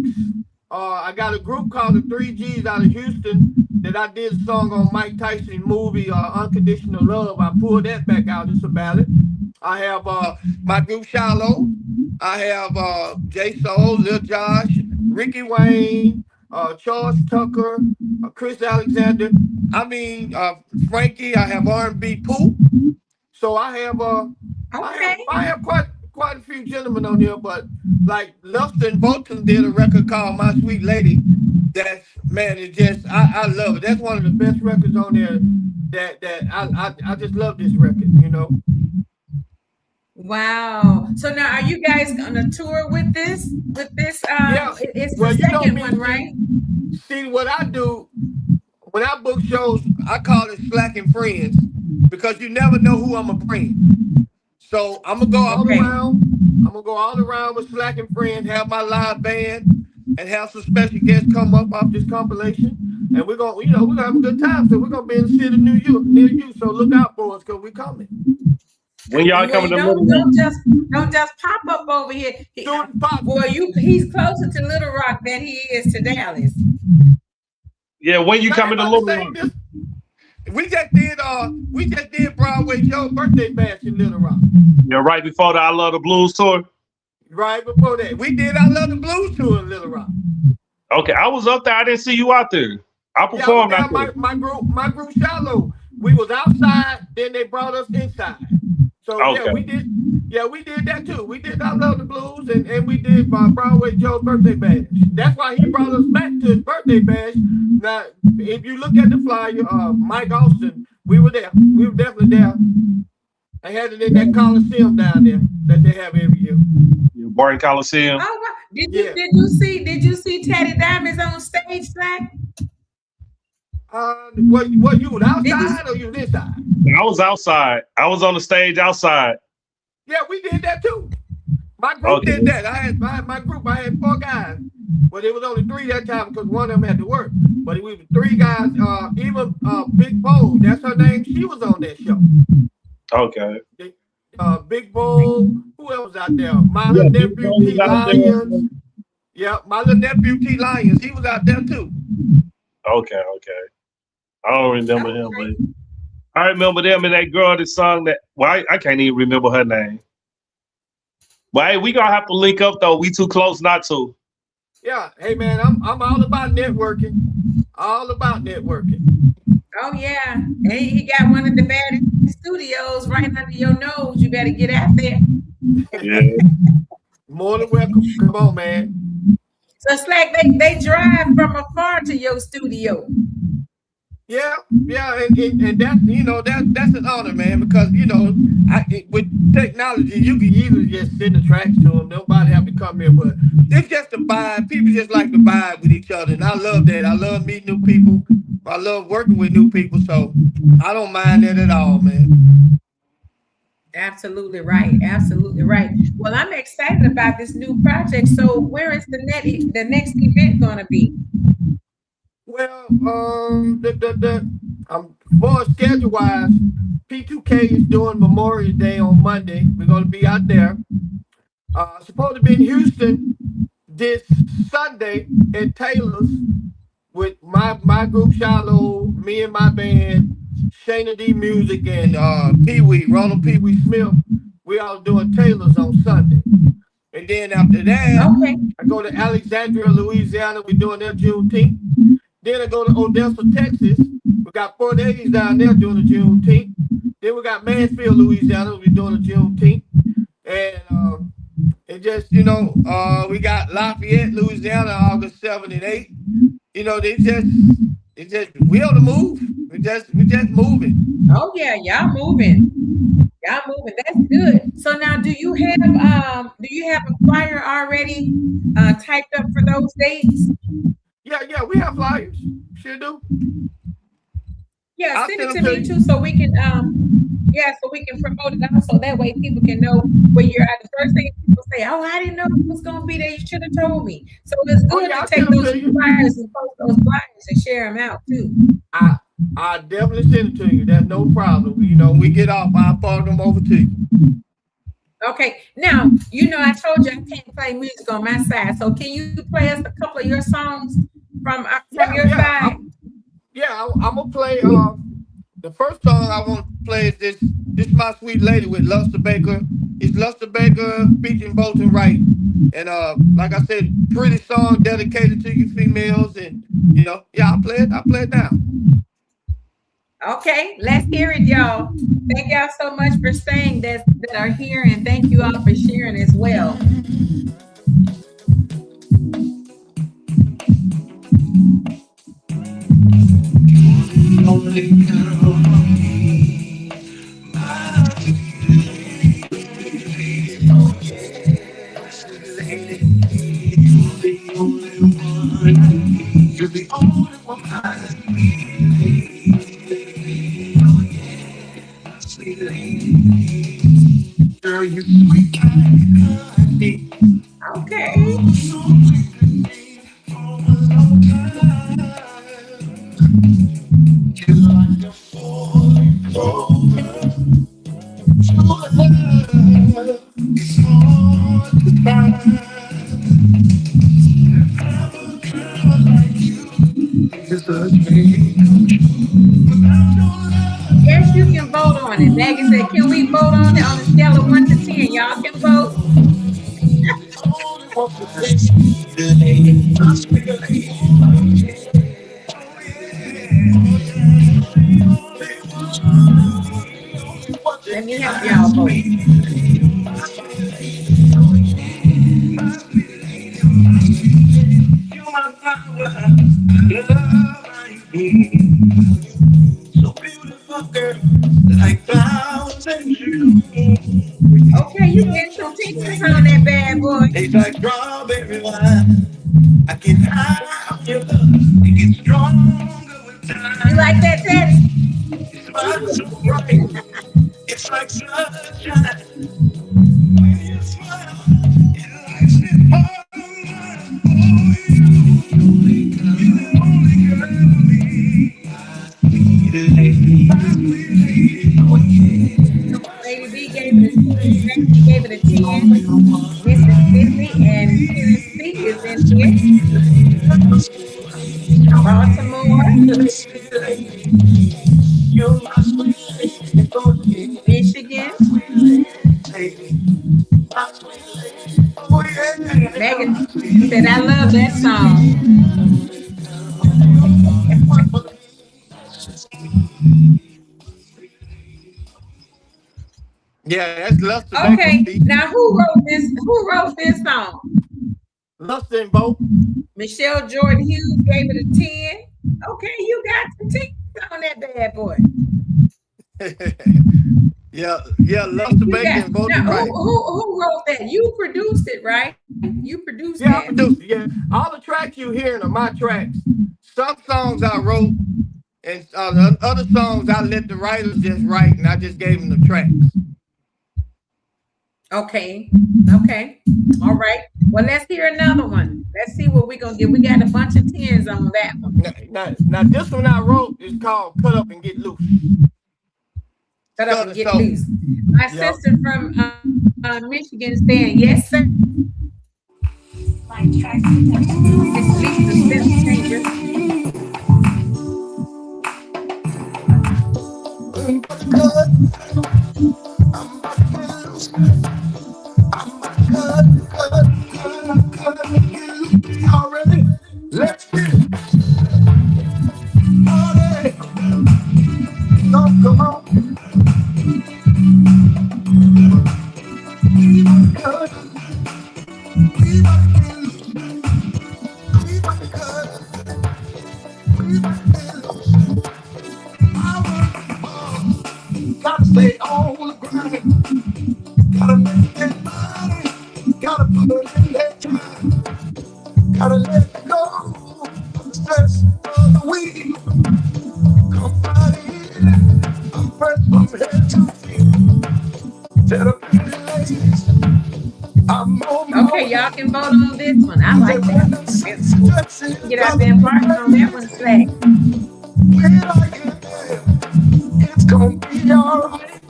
I got a group called the 3Gs out of Houston that I did a song on Mike Tyson movie, Unconditional Love. I pulled that back out. It's a ballad. I have my group Shiloh. I have J Soul, Lil Josh, Ricky Wayne, Charles Tucker, Chris Alexander. I mean Frankie. I have R&B Pooh. So I have I have quite a few gentlemen on here, but like Lester and Bolton did a record called My Sweet Lady. That's, man, it just I love it. That's one of the best records on there. That I just love this record, you know. Wow. So now are you guys gonna tour with this? Yeah. It's Well, the you know second me, one, right? See what I do when I book shows, I call it slacking friends because you never know who I'm gonna bring. So I'm gonna go all around. I'm gonna go all around with slacking friends, have my live band, and have some special guests come up off this compilation. And we're gonna, we're gonna have a good time. So we're gonna be in the city of New York, near you. So look out for us because we're coming. When y'all coming to Little Rock? Don't just pop up over here. Boy, he's closer to Little Rock than he is to Dallas. Yeah, when you coming to Little Rock? We just did Broadway Joe's birthday bash in Little Rock. Yeah, right before the I Love the Blues tour. Right before that, we did I Love the Blues tour in Little Rock. Okay, I was up there. I didn't see you out there. I performed out there. My group Shallow. We was outside, then they brought us inside. So okay. we did that too. We did I Love the Blues and we did Broadway Joe's birthday bash. That's why he brought us back to his birthday bash. Now, if you look at the flyer, Mike Austin, we were there. We were definitely there. I had it in that Coliseum down there that they have every year. Barton Coliseum. Oh, wow. Did you see Teddy Diamonds on stage, Slack? What you was outside or you was inside? I was outside. I was on the stage outside. Yeah, we did that too. My group did that. I had my group. I had 4 guys, but it was only 3 that time because one of them had to work. But we were 3 guys. Even Big Bo, that's her name. She was on that show. Okay. Big Bo. Who else was out there? My little nephew T Lyons. Yeah, my little nephew T Lyons. He was out there too. Okay. I don't remember him, but I remember them and that girl that sung that. Well, I can't even remember her name. But hey, we gonna have to link up though. We too close not to. Yeah. Hey man, I'm all about networking. All about networking. Oh yeah. Hey, he got one of the baddest studios right under your nose. You better get out there. Yeah. More than welcome. Come on, man. So it's like they drive from afar to your studio. Yeah, and that that's an honor, man, because with technology you can easily just send the tracks to them. Nobody have to come here, but it's just a vibe. People just like to vibe with each other, and I love that. I love meeting new people. I love working with new people, so I don't mind that at all, man. Absolutely right. Absolutely right. Well, I'm excited about this new project. So where is the next event going to be? Well, for schedule wise, P2K is doing Memorial Day on Monday. We're going to be out there. Supposed to be in Houston this Sunday at Taylor's with my group Shiloh, me and my band, Shayna D Music, and Pee-wee, Ronald Pee-wee Smith. We all doing Taylor's on Sunday. And then after that, I go to Alexandria, Louisiana. We're doing their Juneteenth. Then I go to Odessa, Texas. We got 4 days down there doing the Juneteenth. Then we got Mansfield, Louisiana. We're doing the Juneteenth. And it just, we got Lafayette, Louisiana, August 7 and 8. We on the move. We just moving. Oh yeah, y'all moving. Y'all moving. That's good. So now, do you have a flyer already typed up for those dates? Yeah, we have flyers. Sure do. Yeah, I'll send it send to them me to too, so we can promote it out, so that way people can know where you're at. The first thing people say, "Oh, I didn't know it was gonna be there. You should have told me." So it's good I'll to take send them those to you. flyers and post those flyers and share them out too. I definitely send it to you. That's no problem. We get off, I'll forward them over to you. Okay, now I told you I can't play music on my side. So can you play us a couple of your songs from your side? I'm gonna play. The first song I want to play is this My Sweet Lady with Luster Baker. It's Luster Baker featuring Bolton Wright. And like I said, pretty song dedicated to you females. And I'll play it now. Okay, let's hear it, y'all. Thank y'all so much for staying that are here, and thank you all for sharing as well. You're the only one sweet lady. Girl, you sweet candy. Okay. So sweet for a long time. You're like a falling clover. True love is hard to find. Have a girl like you is a dream come true. Without your love. Yes, you can vote on it. Maggie said, can we vote on it on a scale of 1 to 10? Y'all can vote. Let me help y'all vote. So beautiful, girl, like flowers and shoes. Okay, you get some teachers on that bad boy. Tastes like strawberry wine. I get high on your love. It gets stronger with time. You like that, Teddy? Your smile so bright. It's like sunshine. When you smile, it lights me up. You're the only girl for me. Lady B gave it a 10. Nancy gave it a 10. Mississippi and Tennessee is in here. Baltimore. Michigan. Megan said, I love that song. Yeah, that's Luster. Okay, now who wrote this song? Luster and Bo. Michelle Jordan Hughes gave it a 10. Okay, you got some teeth on that bad boy. yeah, Luster Baker and Bolton Wright. Who wrote that? You produced it, right? You produced Yeah, that. I produced it. Yeah, all the tracks you hearing are my tracks. Some songs I wrote, and other songs I let the writers just write, and I just gave them the tracks. Okay. All right. Well, let's hear another one. Let's see what we're going to get. We got a bunch of 10s on that one. Now this one I wrote is called Cut Up and Get Loose. Cut up and get loose. My sister from Michigan saying, yes, sir. It's Lisa Smith Changer. Already, let's get it. Gotta let go of the stress of the week. Come Friday, I'm pressed from head to feet. Tell the pretty ladies I'm on my Okay, y'all can vote on this one. I like that. Get out there and party on that one, Slack. It's gonna be alright.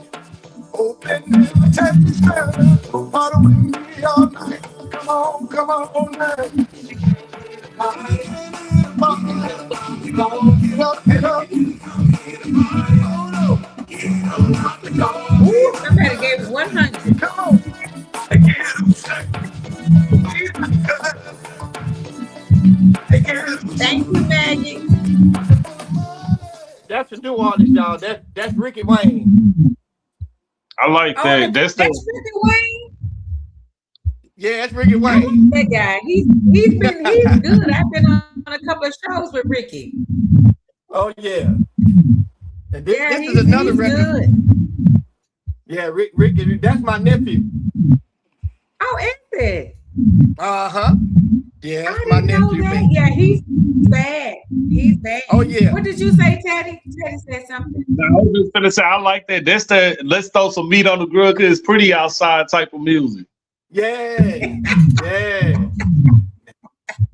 Open invitation, party with me all night. Come on now. Get up, get up. Oh no. Ooh, somebody gave it 100. Come on. Thank you, Maggie. That's a new artist, y'all. That's Ricky Wayne. I like that. That's Ricky Wayne. Yeah, that's Ricky I Wayne. like that guy. He's good. I've been on a couple of shows with Ricky. Oh yeah. And this, Yeah, this is another he's record. good. Yeah, Ricky, that's my nephew. Oh, is it? Uh-huh. Yeah, that's I my didn't know nephew. that. man. Yeah, he's bad. He's bad. Oh yeah. What did you say, Teddy? Teddy said something. Now, I was just gonna say I like that. That's the let's throw some meat on the grill because it's pretty outside type of music. Yeah. Yeah.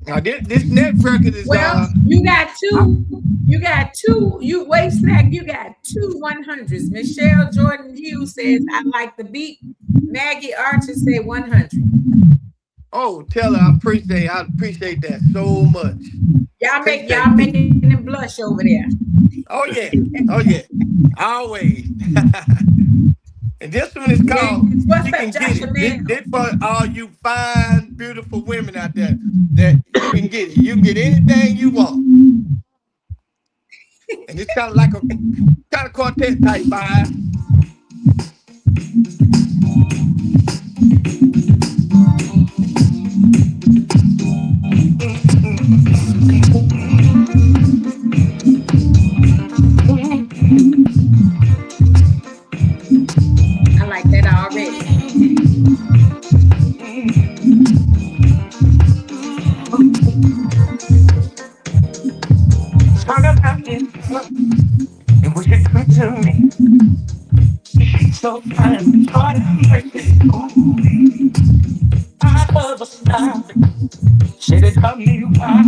Now this next record is Well, you got two. You wait, Slack. You got two 100s. Michelle Jordan Hughes says, "I like the beat." Maggie Archer said 100. oh, tell her I appreciate that so much. Y'all making them blush over there. Oh yeah. Oh yeah. Always. And this one is called What's You that, Can Get Joshua It. Mann? This for all you fine, beautiful women out there that you can get it. You can get anything you want. And it's kind of like a quartet type vibe. I like that already. Talk about it. And what you do to me. She's so fine. Lord have mercy. I love her style. Said it got me wild.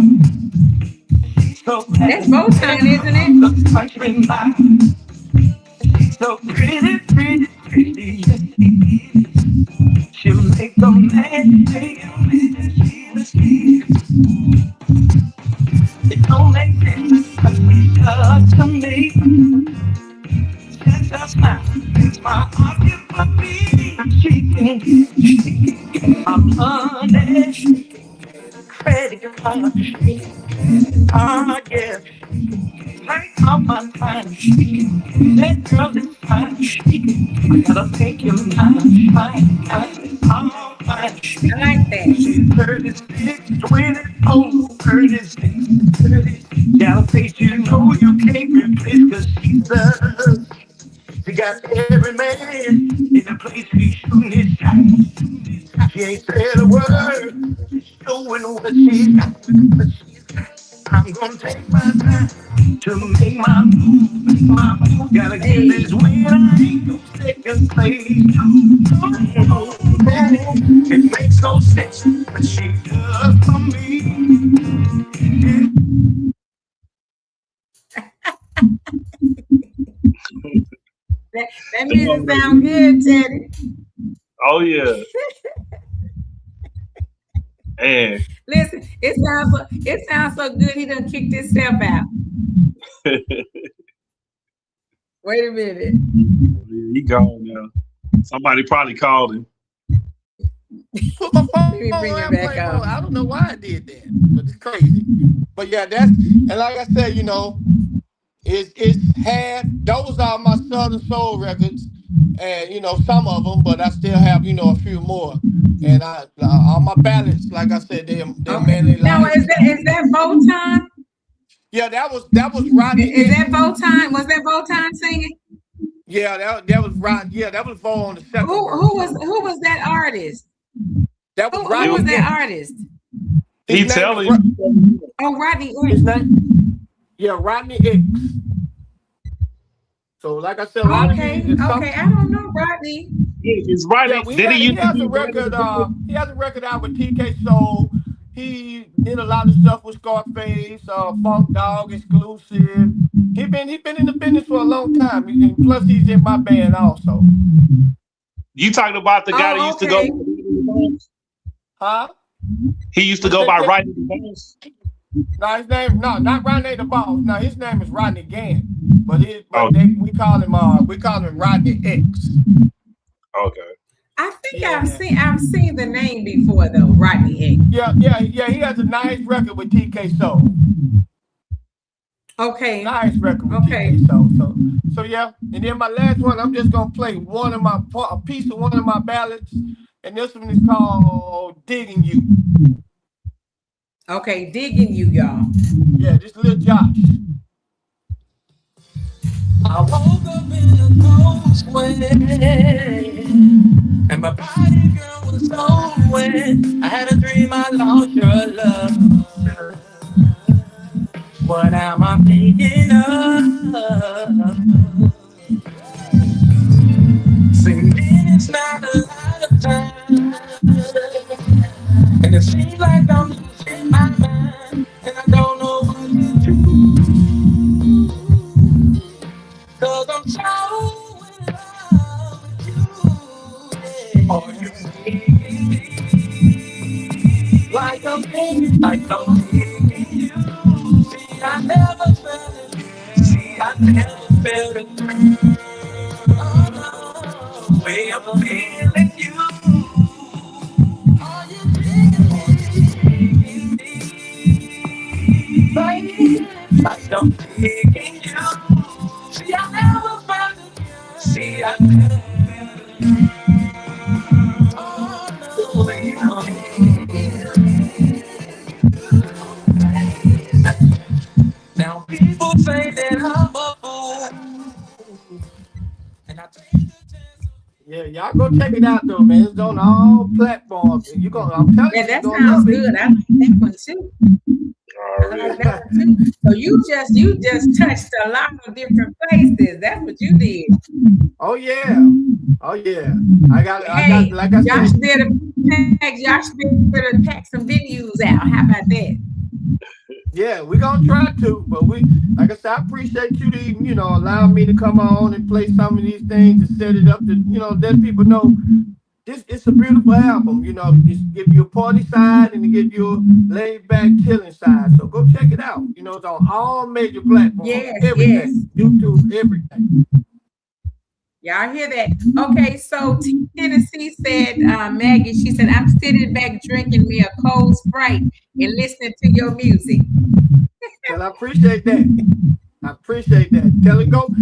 She's so That's Motown, isn't it? the country life. She's so pretty, pretty, pretty. Yes, she is. She'll make a man take a minute. She it don't make sense, but she does to me. She's just not, it's my occupy. She can get my money. She can get a credit card. She can get take all my time. That girl is fine. I gotta make you mine. All fine. I like that. She's 36, 24, 36, 36. Got a face you know you can't replace, cause she's us. She got every man in the place she's shooting his shot. She ain't said a word, she's showing what she's got. I'm gonna take my time to make my move. Gotta get this win, I ain't no second place. It makes no sense, but she does for me. That music sound good, Teddy. Oh yeah. And Listen, it sounds so good. He done kicked himself out. Wait a minute. he gone now. Somebody probably called him. Put my phone Let me bring on it back airplane up. mode. I don't know why I did that, but it's crazy. But yeah, and like I said, it's half. Those are my Southern Soul records, and some of them, but I still have a few more. And all my ballads, like I said, they're mainly Now like. is that Votan? Yeah, that was Rodney. Is that Votan? Was that Votan singing? Yeah, that was Rodney. Yeah, that was Vo on the second. Who was that artist? That was Who Rodney was that X. artist? His He name telling is you. Oh, Rodney His X. name, yeah, Rodney X. So, like I said, a lot of Okay, these, okay. I don't know Rodney. It's right. yeah, Did he he used to has be a record. He has a record out with TK Soul. He did a lot of stuff with Scarface, Funk Dog exclusive. He been in the business for a long time. And plus, he's in my band also. You talking about the guy that Oh, used to go? okay. Huh? He used to What go you by say, Rodney the Boss. No, his name, no, not Rodney the Boss. No, his name is Rodney Gant. But Oh. we call him Rodney X. Okay. I think Yeah. I've seen the name before though, Rodney X. Yeah. He has a nice record with TK Soul. Okay. Nice record with Okay. TK Soul. So yeah. And then my last one, I'm just gonna play a piece of one of my ballads, and this one is called "Digging You." Okay, digging you, y'all. Yeah, just Lil Josh. I woke up in a cold sweat, and my body, girl, was so wet. I had a dream I lost your love. What am I thinking of? Singing is not a lot of time, and it seems like I'm losing my mind, and I don't know what to do. 'Cause I'm so in love with you. Yeah. Are you digging me? Like I'm digging you. See, I never felt it. See, I never felt it. Oh, no. The way I'm feeling you. Are you digging me? Like I'm digging you. See, I never felt it. See, I never felt it. Oh, no, way I'm now people say that I'm a fool, and I take a chance. Yeah, y'all go check it out though, man. It's on all platforms. And I'm telling Yeah, you, that you're gonna sounds love it. good. I like that one too. I like that one too. So you just touched a lot of different places. That's what you did. Oh yeah. I got like I Josh said. did a pack some venues out. How about that? Yeah, we're gonna try to, but like I said, I appreciate you to even, allow me to come on and play some of these things and set it up to, let people know it's a beautiful album. Just give you a party side and give you a laid back chilling side. So go check it out. It's on all major platforms. Yes, everything. yes. YouTube, everything. Y'all hear that? Okay, so Tennessee said, Maggie, she said, I'm sitting back drinking me a cold Sprite and listening to your music. Well, I appreciate that. Tell it, go to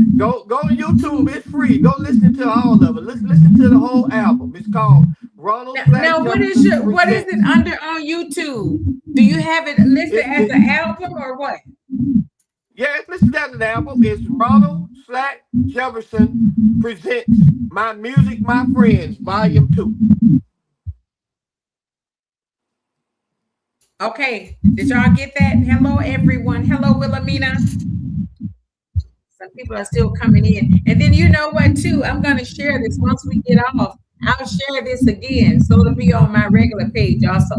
YouTube. It's free. Go listen to all of it. Listen to the whole album. It's called Ronald. Now what is it under on YouTube? Do you have it listed as an album or what? Yeah, it's listed as an album. It's Ronald Slack Jefferson presents My Music, My Friends, Volume 2. Okay, did y'all get that? Hello, everyone. Hello, Wilhelmina. Some people are still coming in. And then you know what, too? I'm going to share this once we get off. I'll share this again, so it'll be on my regular page also.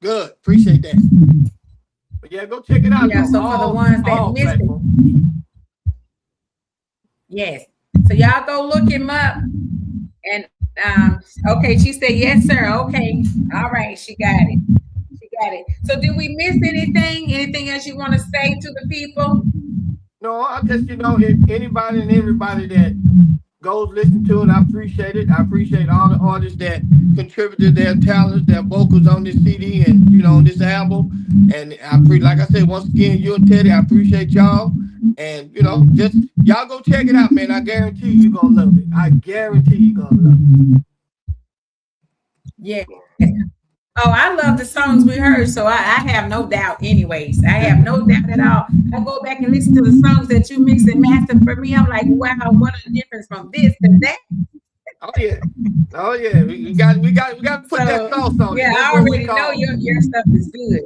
Good. Appreciate that. But yeah, go check it out. Yeah, so for the ones that missed it. Yes. So y'all go look him up. And okay, she said, yes, sir. Okay. All right, she got it. So did we miss anything? Anything else you want to say to the people? No, I just, if anybody and everybody that goes listen to it, I appreciate it. I appreciate all the artists that contributed their talents, their vocals on this CD and, on this album. And like I said, once again, you and Teddy, I appreciate y'all. And, just y'all go check it out, man. I guarantee you're going to love it. I guarantee you're going to love it. Yeah. Oh, I love the songs we heard, so I have no doubt anyways. I have no doubt at all. I go back and listen to the songs that you mix and master for me. I'm like, wow, what a difference from this to that. Oh yeah. Oh yeah. We got to put that sauce on it. Yeah, That's I what we already know call it. your stuff is good.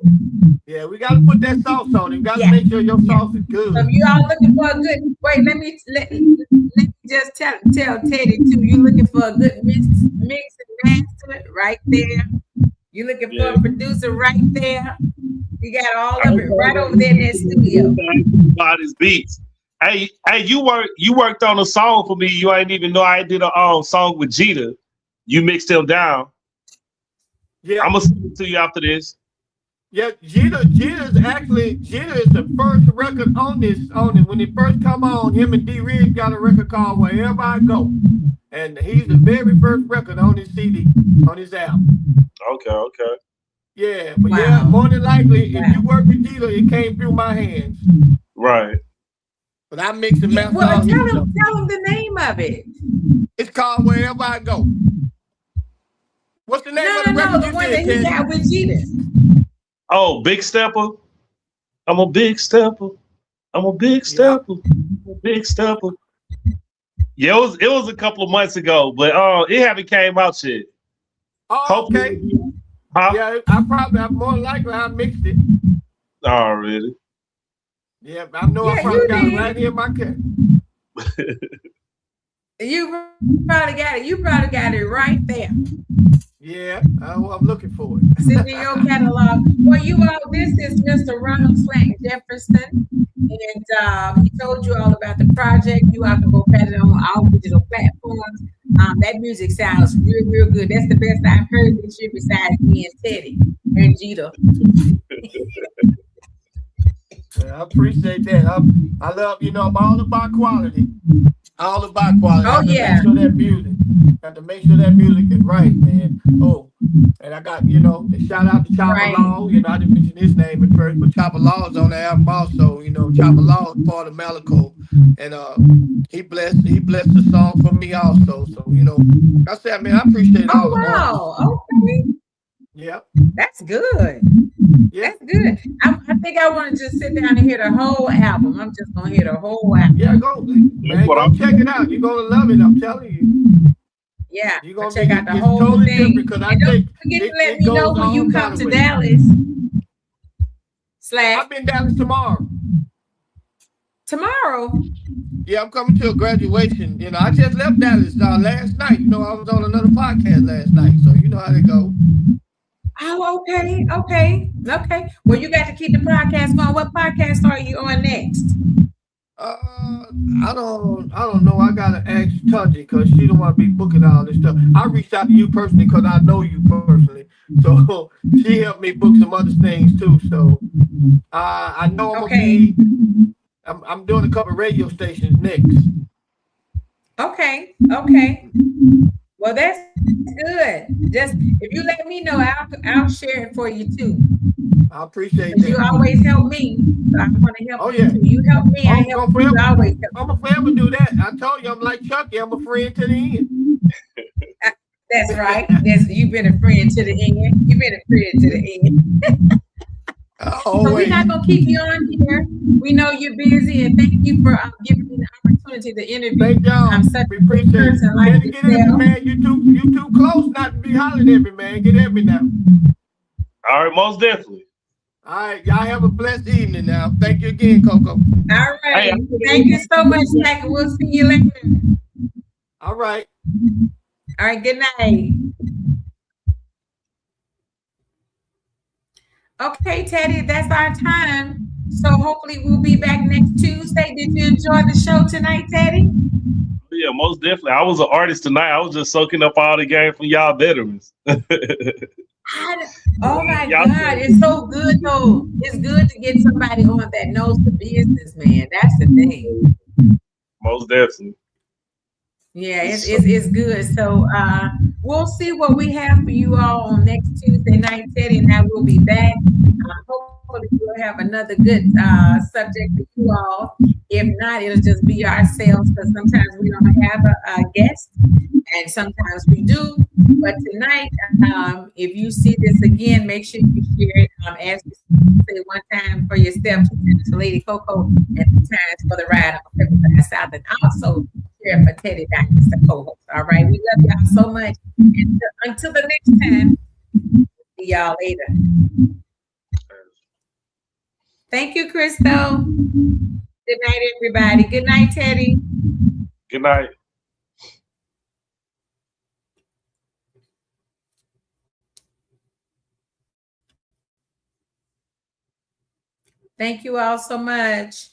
Yeah, we got to put that sauce on it. We got to Yeah. make sure your Yeah. sauce is So good. if you all looking for a good, wait, let me just tell Teddy too. You looking for a good mix and master right there. You looking for a producer right there. You got all of it right over there in that studio. Body's beats. Hey, you worked on a song for me. You ain't even know I did a song with Jeter. You mixed them down. Yeah. I'm gonna send it to you after this. Yeah, Jeter is the first record on it. When he first come on, him and D Riggs got a record called Wherever I Go. And he's the very first record on his CD, on his album. Okay. Yeah, but Wow. yeah, more than likely, Wow. if you work with Jeter, it came through my hands. Right. But I mix and match Well, all his tell stuff. him the name of it. It's called Wherever I Go. What's the name of the No, record the you one did, that he Teddy? got with Jeter. Oh, Big Stepper. I'm a big stepper. I'm a big stepper. I'm a big stepper. Yeah, it was a couple of months ago, but it haven't came out yet. Oh, okay. Huh? Yeah, I more likely I mixed it. Already. Yeah, I know I Yeah, probably you got it did. right here in my cut. You probably got it. You probably got it right there, Yeah, I'm looking for it. sitting in your catalog. Well, you all, this is Mr. Ronald Swank Jefferson, and he told you all about the project. You all can go pat it on all digital platforms. That music sounds real good. That's the best I've heard this year besides me and Teddy and Jeter. I appreciate that. I love, I'm all about quality. All about quality. Oh, yeah. Got to make sure that music is right, man. Oh, and I got, shout out to Chopper Right. Law. I didn't mention his name at first, but Chopper Law is on the album also. Chopper Law is part of Malico. And he blessed the song for me also. So, I said, man, I appreciate all Oh the artists. wow, okay, Yeah. that's good. Yeah. That's good. I think I want to just sit down and hear the whole album. I'm just gonna hear the whole album. Yeah, go check it out. You're gonna love it, I'm telling you. Yeah, You're I'll gonna check out the it's whole totally thing. different because I And don't think forget it- to let it me know goes when you all come kinda to ways. Dallas. Slack I've been Dallas tomorrow. tomorrow. Yeah, I'm coming to a graduation. I just left Dallas last night. I was on another podcast last night, so you know how they go. Oh, okay. Well, you got to keep the podcast going. What podcast are you on next? I don't know. I gotta ask Tunji because she don't want to be booking all this stuff. I reached out to you personally because I know you personally, so she helped me book some other things too. So I know I'm doing a couple of radio stations next. Okay. Well, that's good. Just if you let me know, I'll share it for you too. I appreciate 'Cause you that. always help me, so I want to help Oh, you yeah. too. You help me, I I'm help gonna you. forever- I always help. I'm gonna forever do that. I told you I'm like Chucky. I'm a friend to the end. That's right. You've been a friend to the end. You've been a friend to the end. So we're Always. not gonna keep you on here. We know you're busy, and thank you for giving me the opportunity to interview. Thank y'all. I'm such We a good appreciate it. person like Get at me, yourself. man. You too close not to be hollering at me, man. Get at me now. All right, most definitely. All right, y'all have a blessed evening now. Thank you again, Coco. All right. Hey, Thank you so much, Jack. We'll see you later. All right. All right. Good night. Okay, Teddy, that's our time. So hopefully we'll be back next Tuesday. Did you enjoy the show tonight, Teddy? Yeah, most definitely. I was an artist tonight. I was just soaking up all the game from y'all veterans. Oh my Y'all- God, it's so good though. It's good to get somebody on that knows the business, man. That's the thing. Most definitely. Yeah, it's good. So we'll see what we have for you all on next Tuesday night, Teddy, and I will be back. Hopefully we'll have another good subject for you all. If not, it'll just be ourselves because sometimes we don't have a guest and sometimes we do. But tonight, if you see this again, make sure you share it. As we say one time for yourself, to Lady Coco, and 2 times for the ride on 75 South, and also here for Teddy Diamonds, the co-host. All right. We love y'all so much. And until the next time, see y'all later. Thank you, Crystal. Good night, everybody. Good night, Teddy. Good night. Thank you all so much.